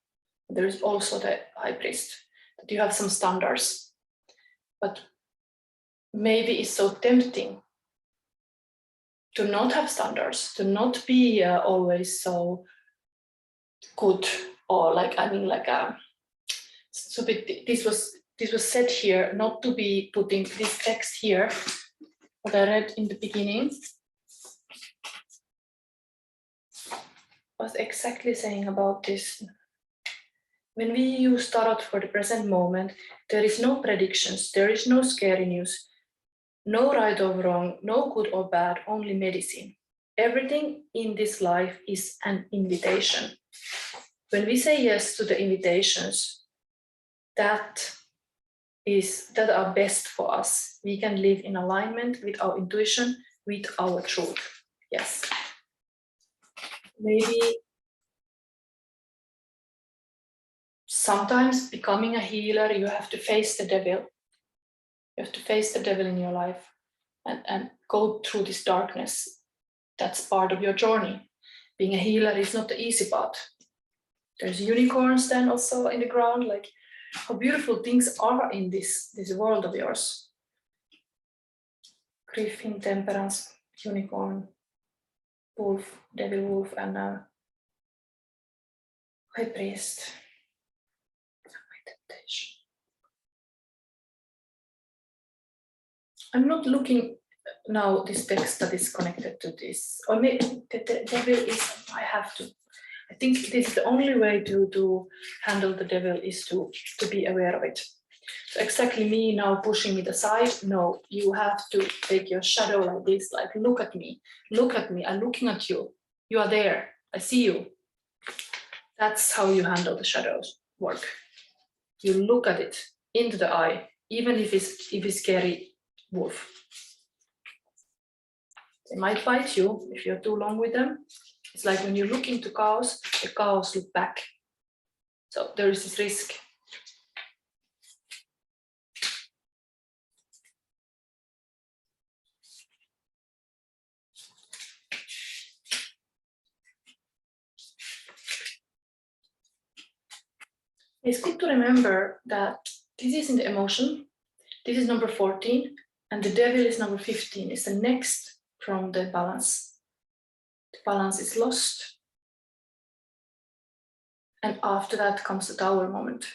there is also the high priest, that you have some standards. But maybe it's so tempting to not have standards, to not be always so good, or so this was said here, not to be putting this text here, what I read in the beginning was exactly saying about this. When we use tarot for the present moment, there is no predictions, there is no scary news. no right or wrong, no good or bad, only medicine. Everything in this life is an invitation. When we say yes to the invitations that are best for us, we can live in alignment with our intuition, with our truth. Yes. Maybe sometimes becoming a healer, you have to face the devil. You have to face the devil in your life and go through this darkness. That's part of your journey. Being a healer is not the easy part. There's unicorns then also in the ground, like how beautiful things are in this world of yours. Griffin, temperance, unicorn, wolf, devil wolf, and high priest. Temptation. I'm not looking now this text that is connected to this, or maybe the devil is, I think this is the only way to handle the devil is to be aware of it. So exactly me now pushing it aside, no, you have to take your shadow like this, like look at me, I'm looking at you, you are there, I see you. That's how you handle the shadows work. You look at it into the eye, even if it's scary wolf. They might bite you if you're too long with them. It's like when you look into cows, the cows look back. So there is this risk. It's good to remember that this is in the emotion. This is number 14, and the devil is number 15. It's the next from the balance. The balance is lost. And after that comes the tower moment.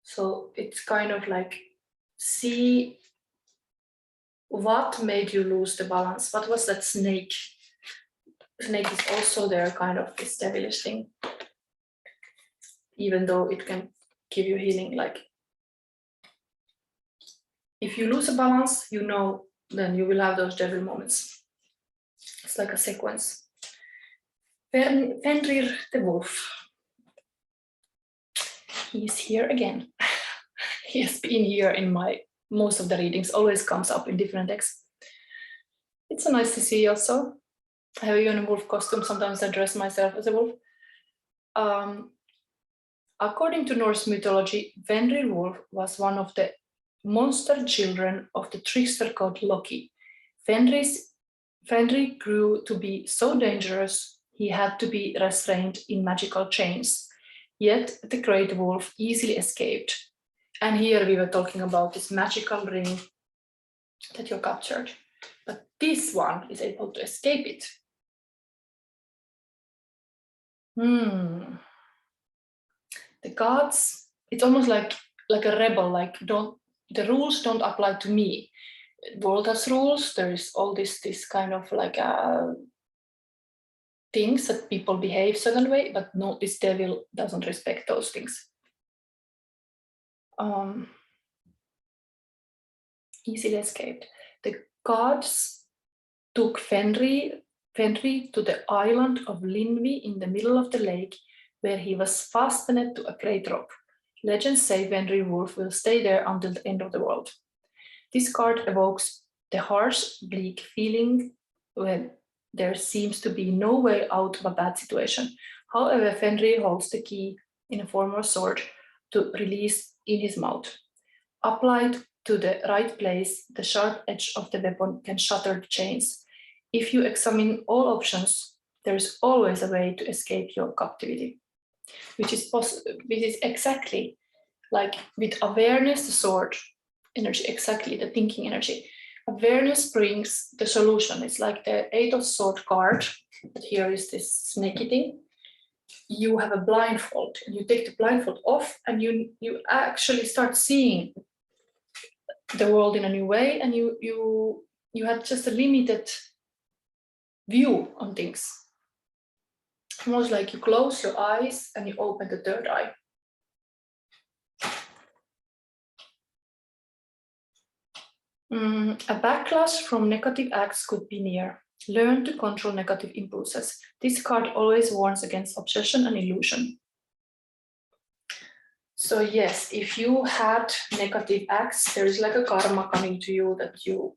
So it's kind of like, see what made you lose the balance. What was that snake? Snake is also there, kind of this devilish thing. Even though it can give you healing, like if you lose a balance, you know, then you will have those devil moments. It's like a sequence. Fenrir the wolf. He's here again. He has been here in my most of the readings, always comes up in different texts. It's so nice to see also. I have even a wolf costume. Sometimes I dress myself as a wolf. According to Norse mythology, Fenrir wolf was one of the monster children of the trickster god Loki. Fenrir grew to be so dangerous, he had to be restrained in magical chains. Yet the great wolf easily escaped. And here we were talking about this magical ring that you're captured. But this one is able to escape it. The gods, it's almost like a rebel, like the rules don't apply to me. The world has rules, there is all this kind of like things that people behave certain way, but no, this devil doesn't respect those things. Easily escaped. The gods took Fenrir to the island of Linvi in the middle of the lake, where he was fastened to a great rock. Legends say Fenrir wolf will stay there until the end of the world. This card evokes the harsh, bleak feeling when there seems to be no way out of a bad situation. However, Fenrir holds the key in a form of a sword to release in his mouth. Applied to the right place, the sharp edge of the weapon can shatter the chains. If you examine all options, there is always a way to escape your captivity, which is exactly like with awareness, the sword energy, exactly the thinking energy. Awareness brings the solution. It's like the 8 of Swords card, but here is this snaky thing. You have a blindfold, and you take the blindfold off, and you actually start seeing the world in a new way, and you had just a limited view on things. Almost like you close your eyes and you open the third eye. A backlash from negative acts could be near. Learn to control negative impulses. This card always warns against obsession and illusion. So yes, if you had negative acts, there is like a karma coming to you that you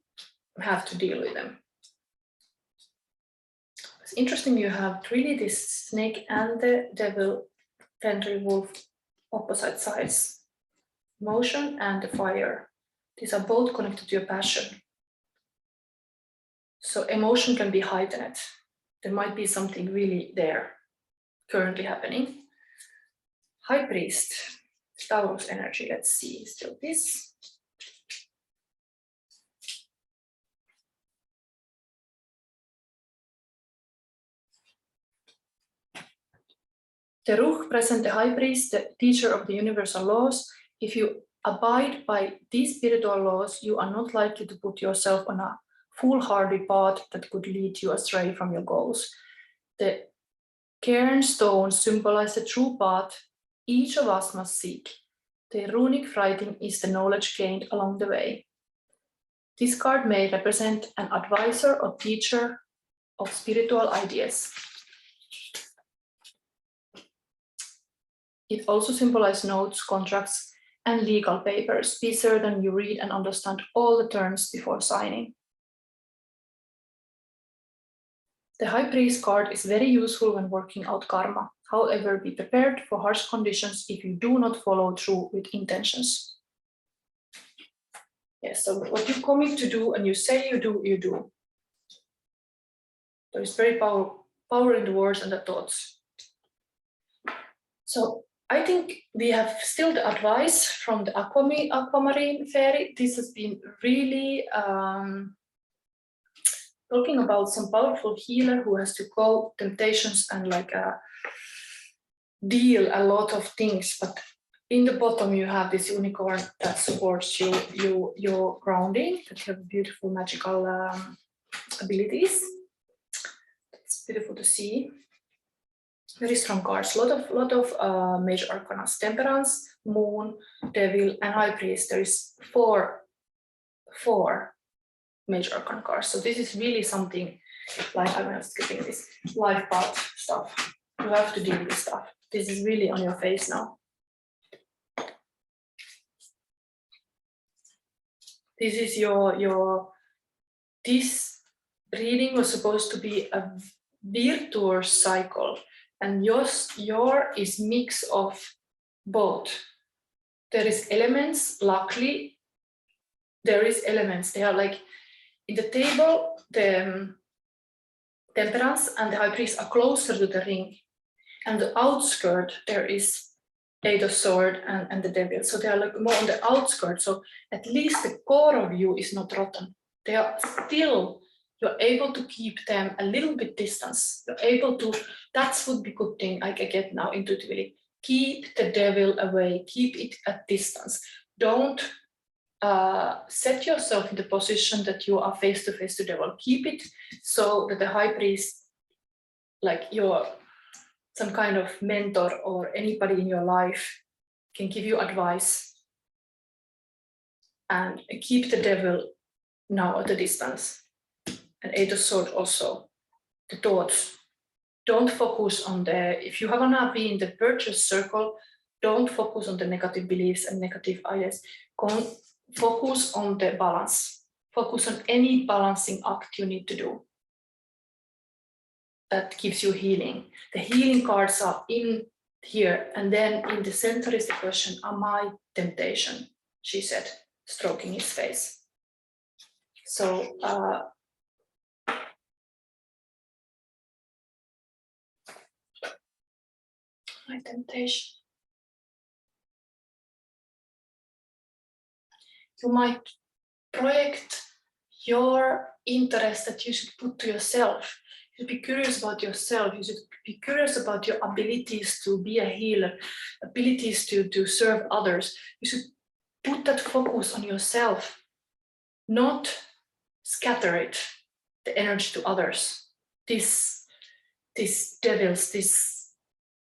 have to deal with them. It's interesting, you have really this snake and the devil, fairy wolf, opposite sides. Motion and the fire. These are both connected to your passion. So emotion can be heightened. There might be something really there currently happening. High Priest, Taurus energy, let's see, still this. The Ruch present the High Priest, the teacher of the universal laws. If you abide by these spiritual laws, you are not likely to put yourself on a foolhardy path that could lead you astray from your goals. The cairn stones symbolize the true path each of us must seek. The runic writing is the knowledge gained along the way. This card may represent an advisor or teacher of spiritual ideas. It also symbolizes notes, contracts, and legal papers. Be certain you read and understand all the terms before signing. The High Priest card is very useful when working out karma. However, be prepared for harsh conditions if you do not follow through with intentions. Yes, so what you commit to do and you say you do, you do. There is very power in the words and the thoughts. So I think we have still the advice from the Aquamarine fairy. This has been really talking about some powerful healer who has to go temptations and like deal a lot of things, but in the bottom you have this unicorn that supports your grounding, that you have beautiful magical abilities. It's beautiful to see. Very strong cards. Lot of major arcana: Temperance, Moon, Devil, and High Priest. There is four major arcana cards. So this is really something like, I'm skipping this life path stuff. You have to deal with stuff. This is really on your face now. This is this reading was supposed to be a virtuous cycle, and your is mix of both. There is elements, luckily, there is elements. They are like in the table, the Temperance and the High Priest are closer to the ring. And the outskirt, there is Eight of Swords and the Devil. So they are like more on the outskirts. So at least the core of you is not rotten. They are still, you're able to keep them a little bit distance. You're able to, that's would be good thing I get now intuitively. Keep the devil away, keep it at distance. Don't set yourself in the position that you are face to face to the devil. Keep it so that the High Priest, like your some kind of mentor or anybody in your life, can give you advice, and keep the devil now at a distance. And Eight of Swords also, the thoughts. Don't focus on if you haven't been in the Virtuous Circle, don't focus on the negative beliefs and negative ideas. Focus on the balance. Focus on any balancing act you need to do that gives you healing. The healing cards are in here, and then in the center is the question, am I temptation? She said, stroking his face. So my temptation. You might project your interest that you should put to yourself. You should be curious about yourself. You should be curious about your abilities to be a healer, abilities to serve others. You should put that focus on yourself, not scatter the energy to others. These devils, these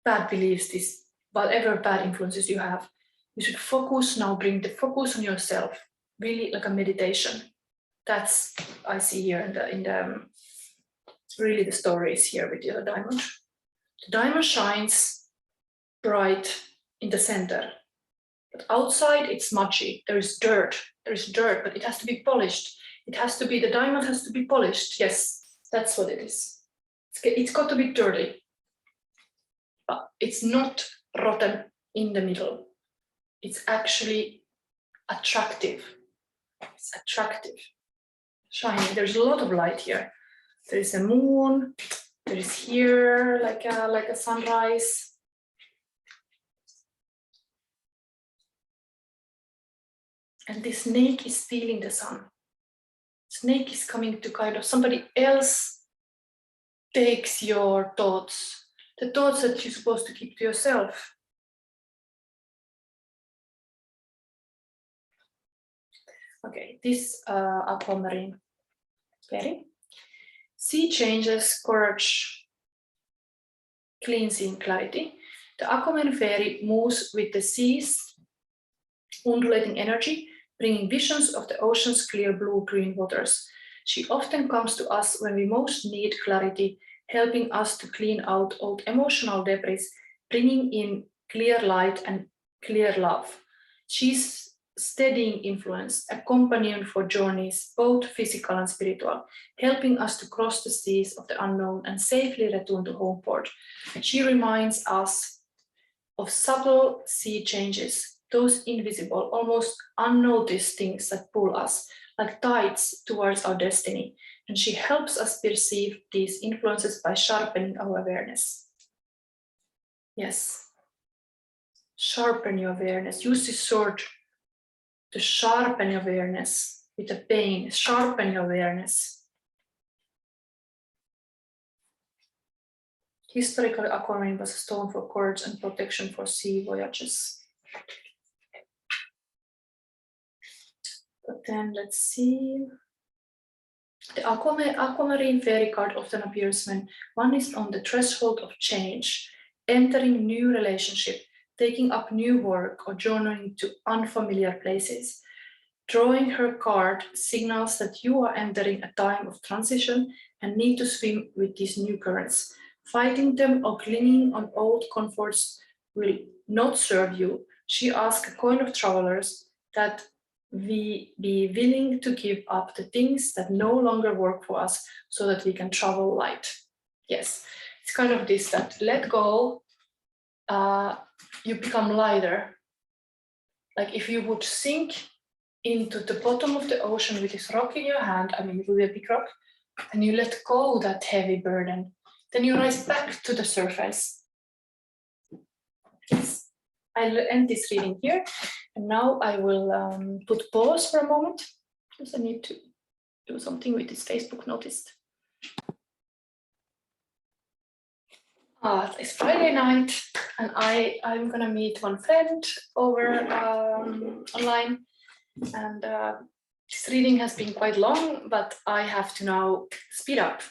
bad beliefs, these whatever bad influences you have. You should focus now, bring the focus on yourself, really like a meditation. That's I see here in the really the story is here with the diamond. The diamond shines bright in the center, but outside it's smudgy. There is dirt, but it has to be polished. It has to be, the diamond has to be polished. Yes, that's what it is. It's got to be dirty, but it's not rotten in the middle. It's actually attractive. It's attractive, shiny. There's a lot of light here. There is a moon. There is here like a sunrise. And this snake is stealing the sun. Snake is coming to kind of, somebody else takes your thoughts, the thoughts that you're supposed to keep to yourself. Okay, this Aquamarine fairy. Sea changes, courage, cleansing, clarity. The Aquamarine fairy moves with the seas, undulating energy, bringing visions of the ocean's clear blue-green waters. She often comes to us when we most need clarity, helping us to clean out old emotional debris, bringing in clear light and clear love. She's steadying influence, a companion for journeys, both physical and spiritual, helping us to cross the seas of the unknown and safely return to home port. She reminds us of subtle sea changes, those invisible, almost unnoticed things that pull us like tides towards our destiny. And she helps us perceive these influences by sharpening our awareness. Yes, sharpen your awareness. Use this sword to sharpen your awareness with the pain. Sharpen your awareness. Historically, Aquamarine was a stone for courage and protection for sea voyages. But then let's see. The Aquamarine fairy card often appears when one is on the threshold of change, entering new relationship, taking up new work, or journeying to unfamiliar places. Drawing her card signals that you are entering a time of transition and need to swim with these new currents. Fighting them or clinging on old comforts will not serve you. She asks a coin of travelers that we be willing to give up the things that no longer work for us so that we can travel light. Yes, it's kind of this, that let go, you become lighter. Like if you would sink into the bottom of the ocean with this rock in your hand, I mean, it will be a big rock, and you let go that heavy burden, then you rise back to the surface. Yes, I'll end this reading here, and now I will put pause for a moment, because I need to do something with this Facebook noticed. It's Friday night, and I'm gonna meet one friend over online, and this reading has been quite long, but I have to now speed up.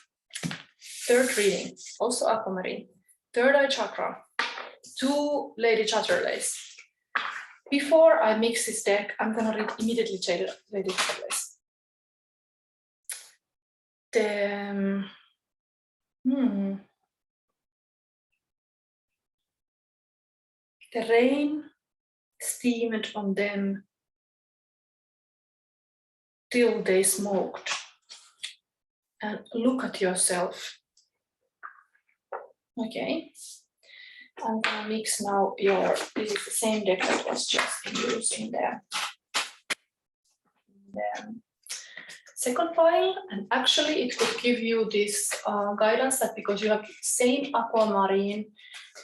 Third reading, also Aquamarine, third eye chakra, 2 Lady Chatterleys. Before I mix this deck, I'm gonna read immediately Lady Chatterleys. The rain steamed on them till they smoked. And look at yourself. Okay. I'm gonna mix now this is the same deck that was just used in the second pile, and actually it could give you this guidance that because you have the same Aquamarine,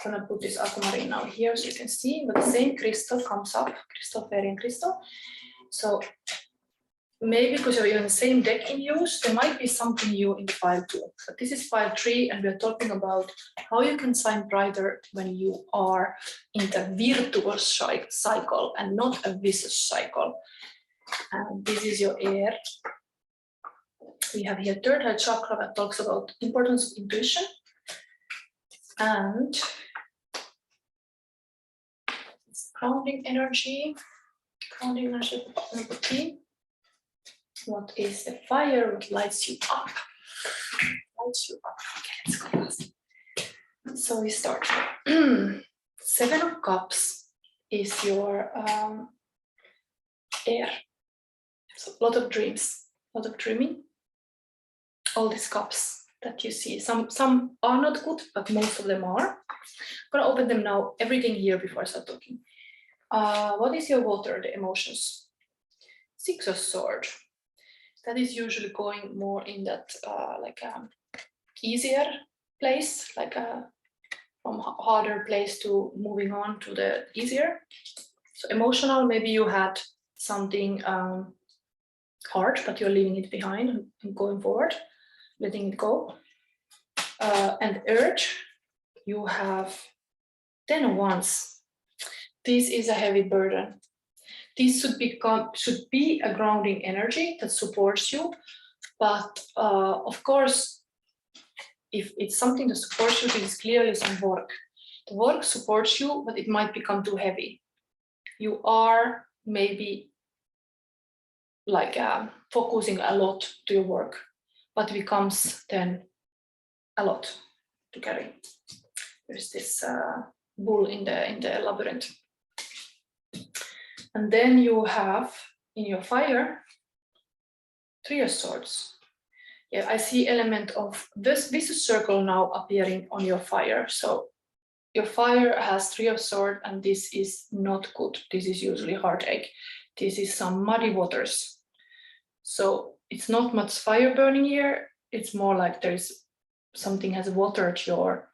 I'm gonna put this Aquamarine now here so you can see, but the same crystal comes up, crystal fairy and crystal. So maybe because you're in the same deck in use, there might be something new in the file too. So this is file 3, and we're talking about how you can shine brighter when you are in the virtuous cycle and not a vicious cycle. And this is your air. We have here third eye chakra that talks about importance of intuition, and it's grounding energy number 3. What is the fire? What lights you up? Lights you up. Okay, let's go. So we start. 7 of Cups is your air. So a lot of dreams, a lot of dreaming. All these cups that you see, some are not good, but most of them are. I'm gonna open them now. Everything here before I start talking. What is your water? The emotions. 6 of Swords. That is usually going more in that like easier place, like from harder place to moving on to the easier. So emotional, maybe you had something hard, but you're leaving it behind and going forward, letting it go. And urge, you have 10 of Wands. This is a heavy burden. This should be a grounding energy that supports you, but of course, if it's something that supports you, this is clearly some work. The work supports you, but it might become too heavy. You are maybe like focusing a lot to your work, but it becomes then a lot to carry. There's this bull in the labyrinth. And then you have in your fire 3 of Swords. Yeah, I see element of this Virtuous Circle now appearing on your fire. So your fire has 3 of Swords, and this is not good. This is usually heartache. This is some muddy waters. So it's not much fire burning here. It's more like there's something has watered your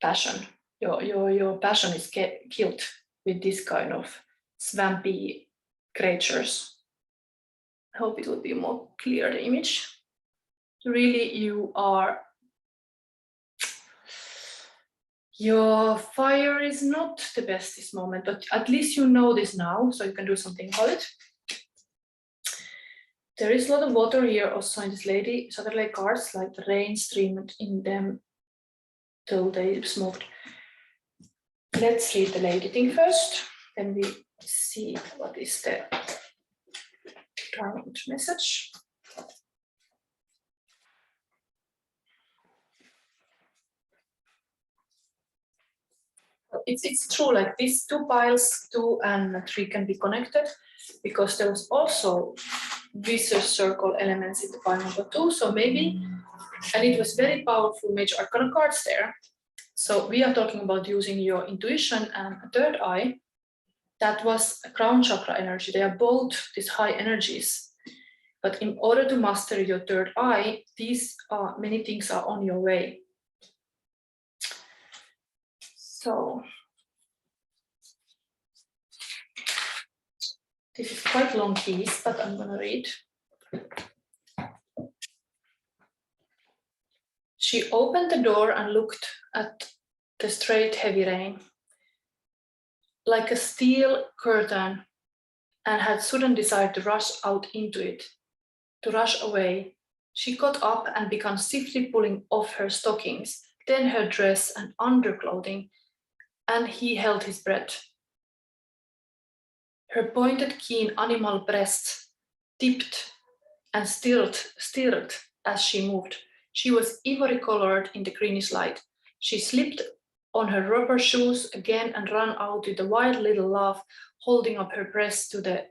passion. Your passion is killed with this kind of swampy creatures. I hope it will be more clear, the image. Really, your fire is not the best this moment, but at least you know this now, so you can do something about it. There is a lot of water here also in this lady. SHADOW cards, like the rain streamed in them till they smoked. Let's read the lady thing first, then we see what is the current message. It's true, like these 2 piles, 2 and 3 can be connected, because there was also Virtous Circle elements in the pile number 2, so maybe, and it was very powerful major arcana cards there. So we are talking about using your intuition and a third eye. That was a crown chakra energy. They are both these high energies. But in order to master your third eye, these many things are on your way. So this is quite a long piece, but I'm going to read. She opened the door and looked at the straight heavy rain, like a steel curtain, and had sudden desire to rush out into it, to rush away. She got up and began stiffly pulling off her stockings, then her dress and underclothing, and he held his breath. Her pointed, keen animal breasts tipped and stirred as she moved. She was ivory colored in the greenish light. She slipped on her rubber shoes again and ran out with a wild little laugh, holding up her breast to the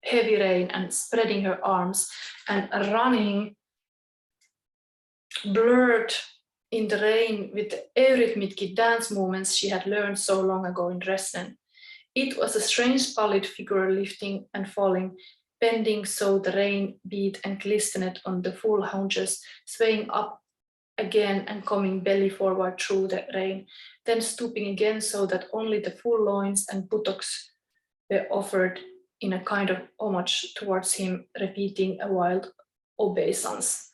heavy rain and spreading her arms and running blurred in the rain with the eurythmic dance movements she had learned so long ago in Dresden. It was a strange pallid figure lifting and falling, bending so the rain beat and glistened on the full haunches, swaying up again and coming belly forward through the rain, then stooping again so that only the full loins and buttocks were offered in a kind of homage towards him, repeating a wild obeisance.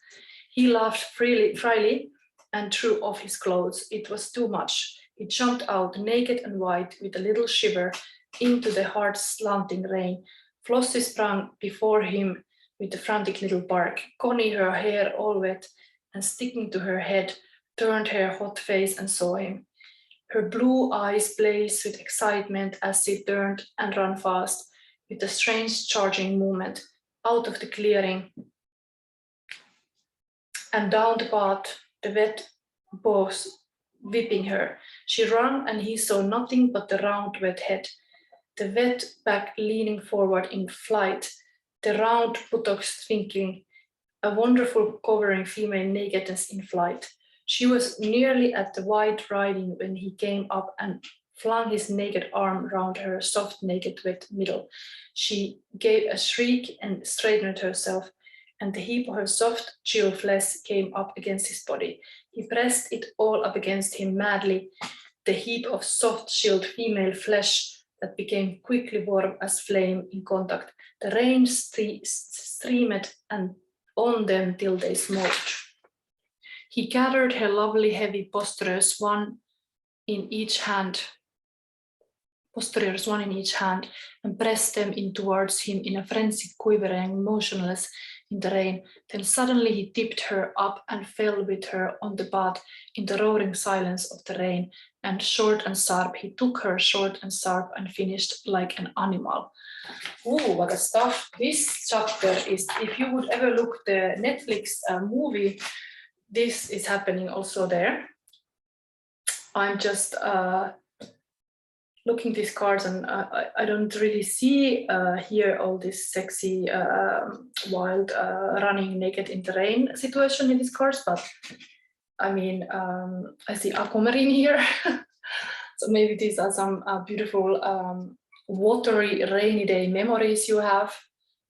He laughed freely and threw off his clothes. It was too much. He jumped out, naked and white, with a little shiver, into the hard slanting rain. Flossie sprang before him with a frantic little bark. Connie, her hair all wet and sticking to her head, turned her hot face and saw him. Her blue eyes blazed with excitement as she turned and ran fast, with a strange charging movement, out of the clearing and down the path, the wet paws whipping her. She ran and he saw nothing but the round wet head, the wet back leaning forward in flight, the round buttocks twinkling, a wonderful covering female nakedness in flight. She was nearly at the white riding when he came up and flung his naked arm round her soft, naked, wet middle. She gave a shriek and straightened herself, and the heap of her soft, chill flesh came up against his body. He pressed it all up against him madly, the heap of soft, chilled female flesh that became quickly warm as flame in contact. The rain streamed and on them till they smoked. He gathered her lovely, heavy posteriors, one in each hand, and pressed them in towards him in a frenzy, quivering, motionless in the rain. Then suddenly he tipped her up and fell with her on the path in the roaring silence of the rain, and short and sharp, he took her short and sharp and finished like an animal. Ooh, what a stuff. This chapter is, if you would ever look the Netflix movie, this is happening also there. I'm just looking these cards, and I don't really see here all this sexy, wild, running naked in the rain situation in these cards, but I mean, I see Aquamarine here. So maybe these are some beautiful watery, rainy day memories you have,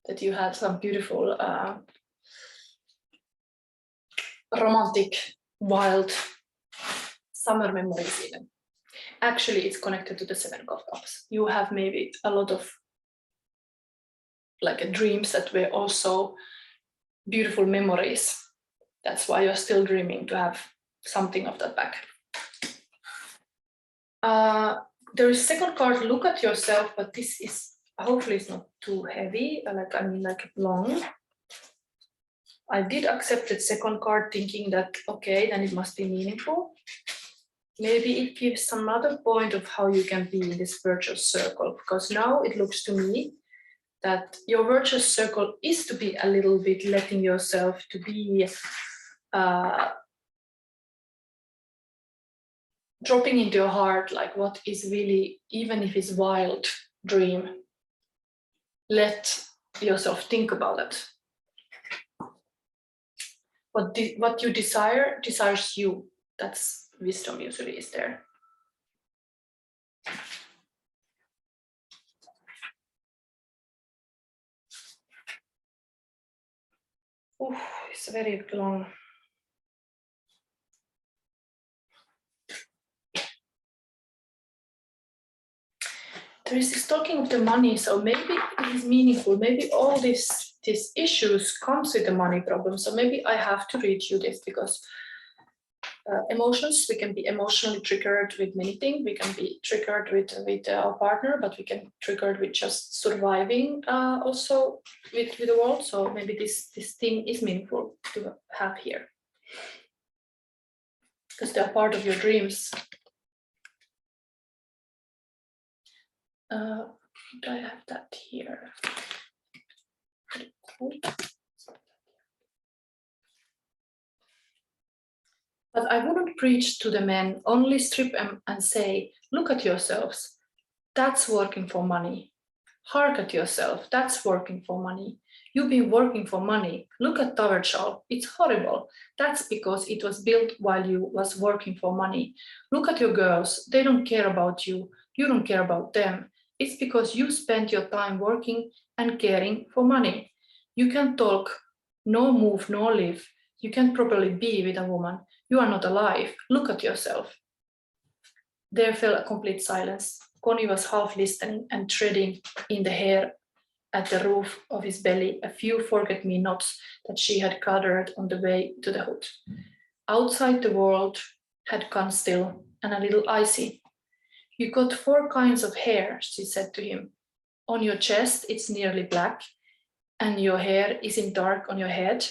that you had some beautiful, romantic, wild summer memories even. Actually, it's connected to the Seven of Cups. You have maybe a lot of like dreams that were also beautiful memories. That's why you're still dreaming to have something of that back. There is second card, look at yourself, but this is hopefully it's not too heavy, like long. I did accept the second card thinking that, okay, then it must be meaningful. Maybe it gives some other point of how you can be in this virtuous circle, because now it looks to me that your virtuous circle is to be a little bit letting yourself to be dropping into your heart, like what is really, even if it's wild dream, let yourself think about it. What you desire desires you. That's wisdom usually is there. Ooh, it's very long. There is this talking of the money, so maybe it is meaningful. Maybe all these issues comes with the money problem. So maybe I have to read you this, because emotions, we can be emotionally triggered with many things. We can be triggered with our partner, but we can triggered with just surviving also with the world. So maybe this thing is meaningful to have here, because they are part of your dreams. Do I have that here? But I wouldn't preach to the men, only strip them and say, look at yourselves, that's working for money. Hark at yourself, that's working for money. You've been working for money. Look at Towershall, it's horrible. That's because it was built while you was working for money. Look at your girls, they don't care about you. You don't care about them. It's because you spent your time working and caring for money. You can talk, no move, no live. You can't properly be with a woman. You are not alive. Look at yourself. There fell a complete silence. Connie was half listening and treading in the hair at the roof of his belly a few forget-me-nots that she had gathered on the way to the hood. Outside the world had gone still and a little icy. You got 4 kinds of hair, she said to him. On your chest, it's nearly black, and your hair isn't dark on your head,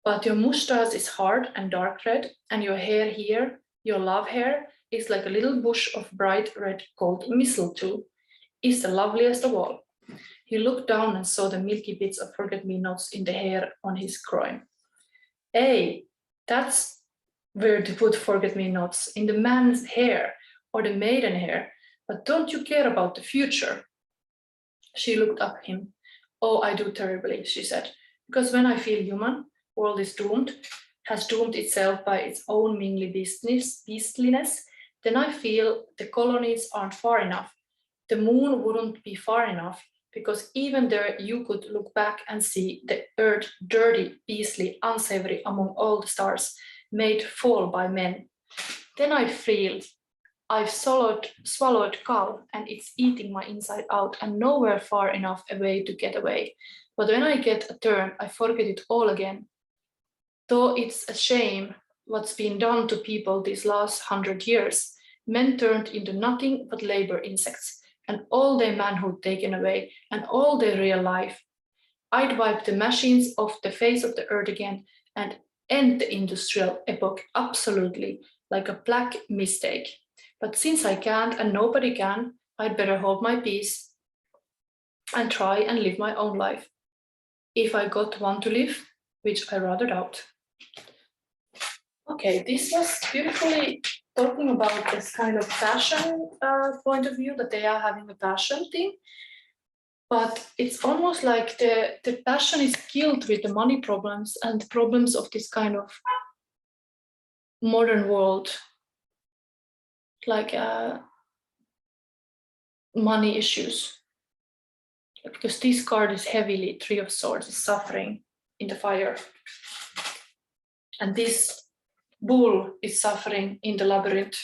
but your mustache is hard and dark red, and your hair here, your love hair, is like a little bush of bright red called mistletoe. It's the loveliest of all. He looked down and saw the milky bits of forget-me-nots in the hair on his groin. Hey, that's where to put forget-me-nots, in the man's hair or the maiden hair. But don't you care about the future? She looked up at him. Oh, I do terribly, she said, because when I feel human, world is doomed, has doomed itself by its own mingly beastliness, then I feel the colonies aren't far enough. The moon wouldn't be far enough, because even there you could look back and see the earth dirty, beastly, unsavory among all the stars, made fall by men. Then I feel I've swallowed cow and it's eating my inside out and nowhere far enough away to get away. But when I get a turn, I forget it all again. Though it's a shame what's been done to people these last 100 years, men turned into nothing but labor insects, and all their manhood taken away, and all their real life. I'd wipe the machines off the face of the earth again and end the industrial epoch absolutely, like a black mistake. But since I can't and nobody can, I'd better hold my peace and try and live my own life. If I got one to live, which I rather doubt. Okay, this was beautifully talking about this kind of fashion point of view, that they are having a fashion thing. But it's almost like the passion is killed with the money problems and the problems of this kind of modern world, like money issues. Because this card is heavily, Three of Swords, is suffering in the fire. And this bull is suffering in the labyrinth.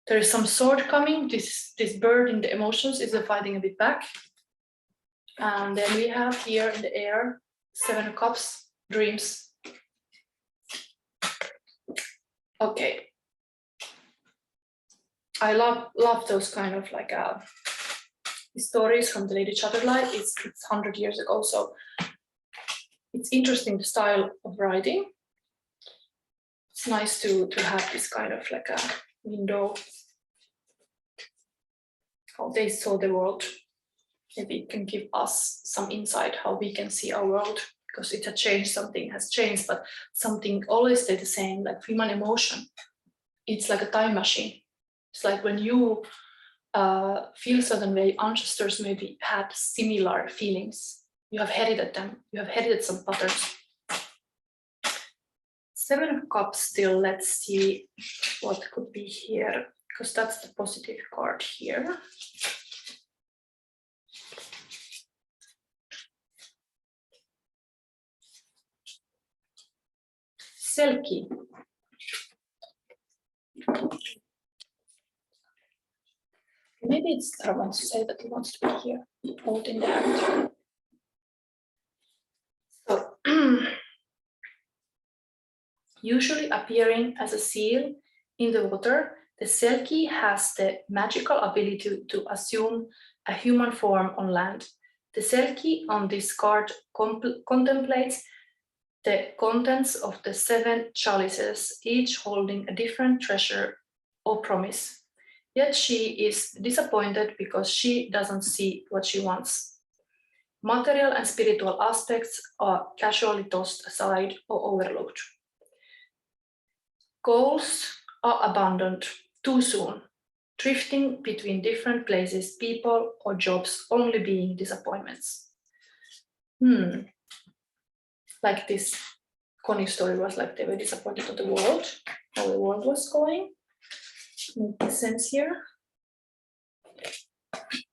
There is some sword coming. This bird in the emotions is fighting a bit back. And then we have here in the air, Seven of Cups, dreams. Okay. I love those kind of like stories from the Lady Chatterley. It's 100 years ago, so it's interesting, the style of writing. It's nice to have this kind of like a window, how they saw the world. Maybe it can give us some insight how we can see our world, because it has changed, something has changed, but something always stayed the same, like human emotion. It's like a time machine. It's like when you feel certain way, ancestors maybe had similar feelings. You have heralded them, you have heralded some patterns. Seven of Cups still, let's see what could be here, because that's the positive card here. Selkie. Maybe it's Tara wants to say that he wants to be here, holding the hand. So, usually appearing as a seal in the water, the Selkie has the magical ability to assume a human form on land. The Selkie on this card contemplates the contents of the 7 chalices, each holding a different treasure or promise. Yet she is disappointed because she doesn't see what she wants. Material and spiritual aspects are casually tossed aside or overlooked. Goals are abandoned too soon, drifting between different places, people, or jobs, only being disappointments. Like this Connie story was like they were disappointed of the world, how the world was going. Makes sense here.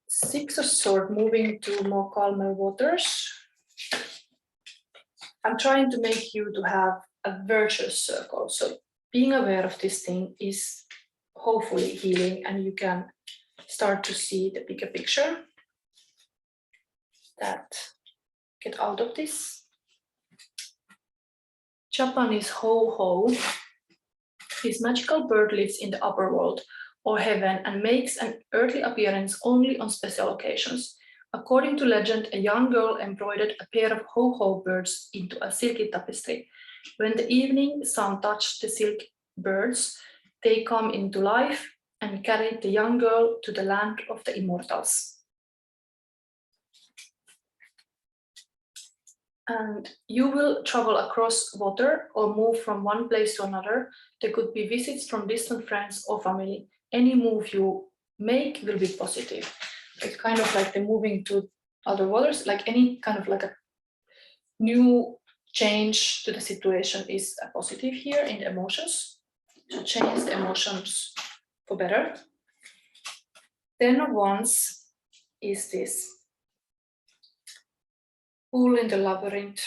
Six of Swords moving to more calmer waters. I'm trying to make you to have a virtuous circle. So being aware of this thing is hopefully healing, and you can start to see the bigger picture that get out of this. Japanese ho-ho. This magical bird lives in the upper world or heaven and makes an earthly appearance only on special occasions. According to legend, a young girl embroidered a pair of ho-ho birds into a silky tapestry. When the evening sun touched the silk birds, they come into life and carried the young girl to the land of the immortals. And you will travel across water or move from one place to another. There could be visits from distant friends or family. Any move you make will be positive. It's kind of like the moving to other waters, like any kind of like a new change to the situation is a positive here in the emotions. To change the emotions for better. 10 of Wands is this pool in the labyrinth,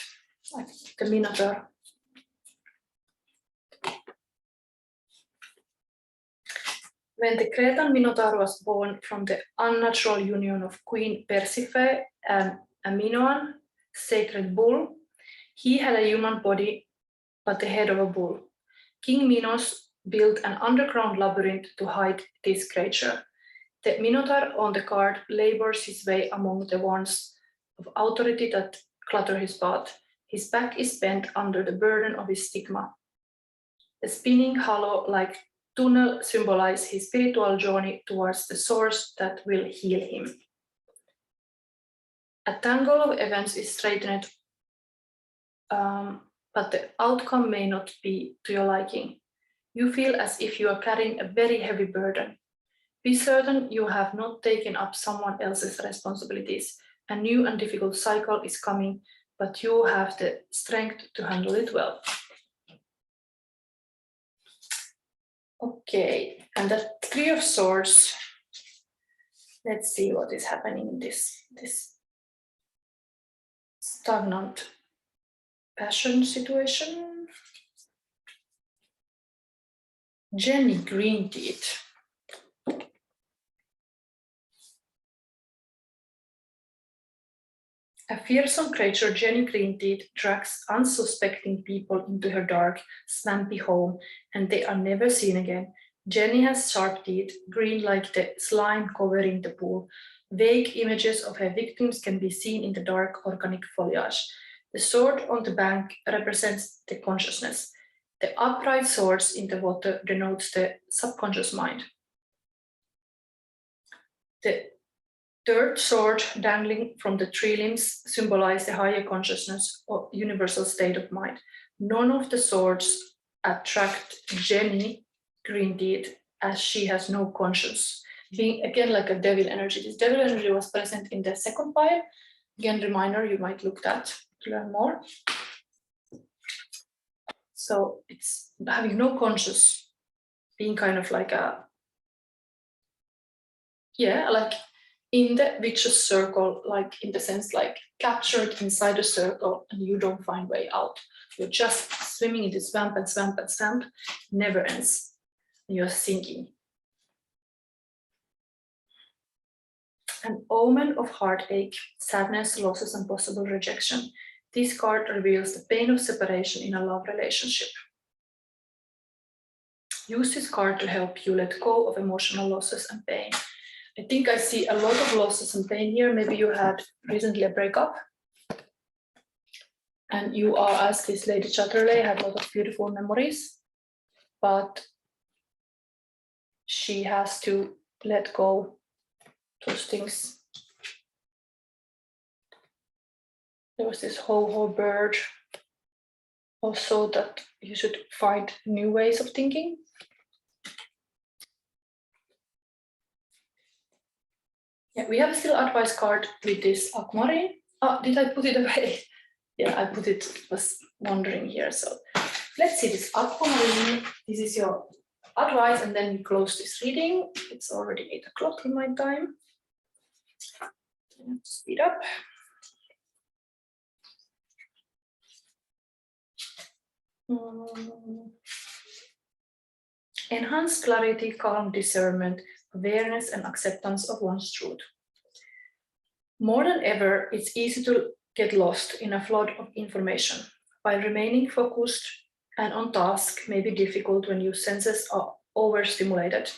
like the Minotaur. When the Cretan Minotaur was born from the unnatural union of Queen Persephone and a Minoan, sacred bull, he had a human body but the head of a bull. King Minos built an underground labyrinth to hide this creature. The Minotaur on the card labors his way among the wands of authority that clutter his path. His back is bent under the burden of his stigma. The spinning hollow-like tunnel symbolizes his spiritual journey towards the source that will heal him. A tangle of events is straightened, but the outcome may not be to your liking. You feel as if you are carrying a very heavy burden. Be certain you have not taken up someone else's responsibilities. A new and difficult cycle is coming, but you have the strength to handle it well. Okay, and the Three of Swords. Let's see what is happening in this stagnant passion situation. Jenny Green Teeth. A fearsome creature, Jenny Green Teeth, drags unsuspecting people into her dark, swampy home, and they are never seen again. Jenny has sharp teeth, green like the slime covering the pool. Vague images of her victims can be seen in the dark organic foliage. The sword on the bank represents the consciousness. The upright swords in the water denotes the subconscious mind. The third sword dangling from the tree limbs symbolize the higher consciousness or universal state of mind. None of the swords attract Jenny Green Teeth as she has no conscience. Being again like a devil energy. This devil energy was present in the second pile. Again, reminder, you might look that to learn more. So it's having no conscience, being kind of like a, yeah, like in the Virtuous Circle, like in the sense like captured inside a circle and you don't find way out. You're just swimming in this swamp and swamp and swamp, never ends. You're sinking. An omen of heartache, sadness, losses, and possible rejection. This card reveals the pain of separation in a love relationship. Use this card to help you let go of emotional losses and pain. I think I see a lot of losses and pain here. Maybe you had recently a breakup. And you are, as this Lady Chatterley, had a lot of beautiful memories. But she has to let go those things. There was this ho-ho bird. Also that you should find new ways of thinking. Yeah, we have still advice card with this Aquamarine. Oh, did I put it away? Yeah, I put it, was wandering here. So let's see this Aquamarine. This is your advice, and then we close this reading. It's already 8 o'clock in my time. Let's speed up. Enhanced clarity, calm discernment, awareness, and acceptance of one's truth. More than ever, it's easy to get lost in a flood of information. While remaining focused and on task may be difficult when your senses are overstimulated.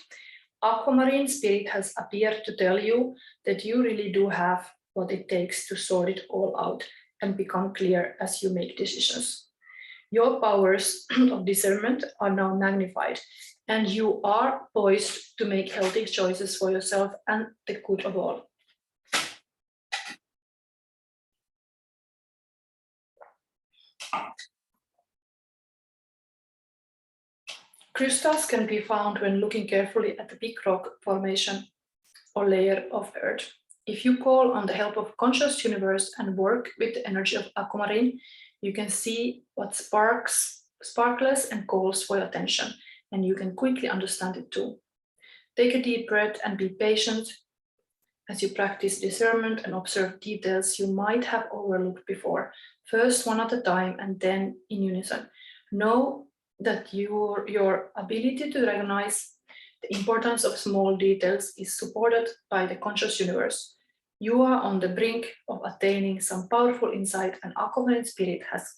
Aquamarine Spirit has appeared to tell you that you really do have what it takes to sort it all out and become clear as you make decisions. Your powers of discernment are now magnified, and you are poised to make healthy choices for yourself and the good of all. Crystals can be found when looking carefully at the big rock formation or layer of earth. If you call on the help of conscious universe and work with the energy of Aquamarine, you can see what sparkles and calls for your attention, and you can quickly understand it too. Take a deep breath and be patient as you practice discernment and observe details you might have overlooked before, first one at a time and then in unison. Know that your ability to recognize the importance of small details is supported by the conscious universe. You are on the brink of attaining some powerful insight, and Aquamarine Spirit has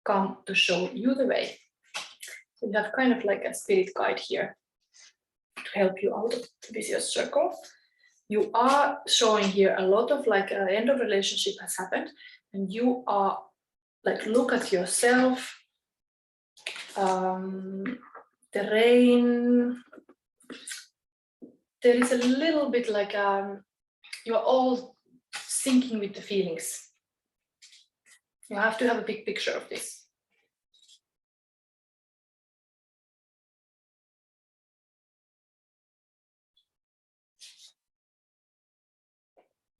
come to show you the way. So you have kind of like a spirit guide here to help you out of the vicious circle. You are showing here a lot of like an end of relationship has happened, and you are like, look at yourself, the rain. There is a little bit like you're all syncing with the feelings. You have to have a big picture of this.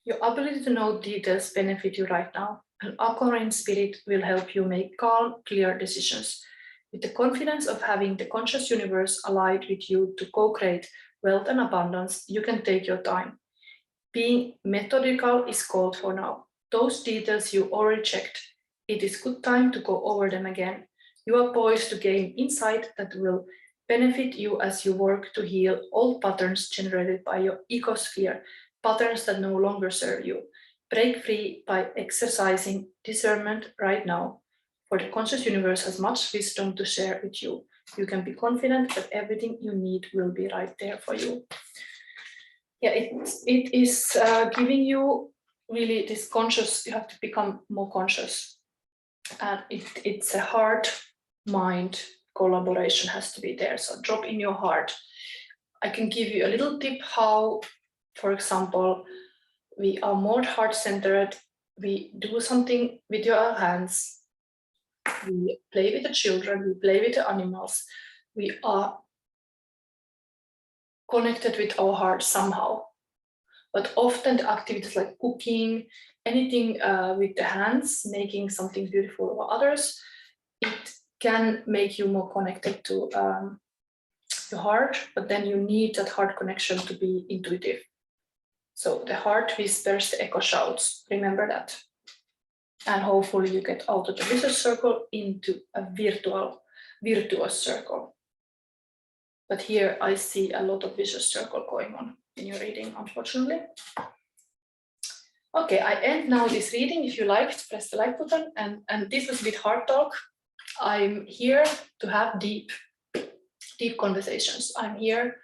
Your ability to know details benefit you right now, and Aquamarine Spirit will help you make calm, clear decisions. With the confidence of having the conscious universe allied with you to co-create wealth and abundance, you can take your time. Being methodical is called for now. Those details you already checked. It is good time to go over them again. You are poised to gain insight that will benefit you as you work to heal old patterns generated by your ecosphere, patterns that no longer serve you. Break free by exercising discernment right now, for the conscious universe has much wisdom to share with you. You can be confident that everything you need will be right there for you. Yeah, it is giving you really this conscious, you have to become more conscious. And it's a heart-mind collaboration has to be there. So drop in your heart. I can give you a little tip how, for example, we are more heart-centered. We do something with your hands. We play with the children. We play with the animals. We are connected with our heart somehow. But often the activities like cooking, anything with the hands, making something beautiful for others, it can make you more connected to your heart, but then you need that heart connection to be intuitive. So the heart whispers, the echo shouts, remember that. And hopefully you get out of the vicious circle into a virtuous circle. But here I see a lot of vicious circle going on in your reading, unfortunately. Okay, I end now this reading. If you liked, press the like button. And this was a bit hard talk. I'm here to have deep conversations. I'm here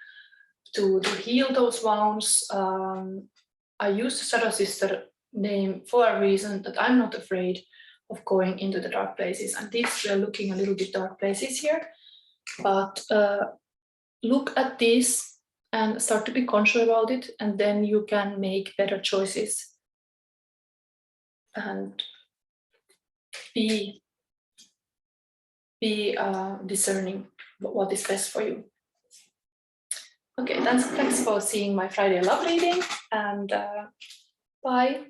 to heal those wounds. I use the Shadow Sister name for a reason, that I'm not afraid of going into the dark places. And this, we're looking a little bit dark places here. But look at this and start to be conscious about it, and then you can make better choices and be discerning what is best for you. Okay, thanks for seeing my Friday love reading, and bye.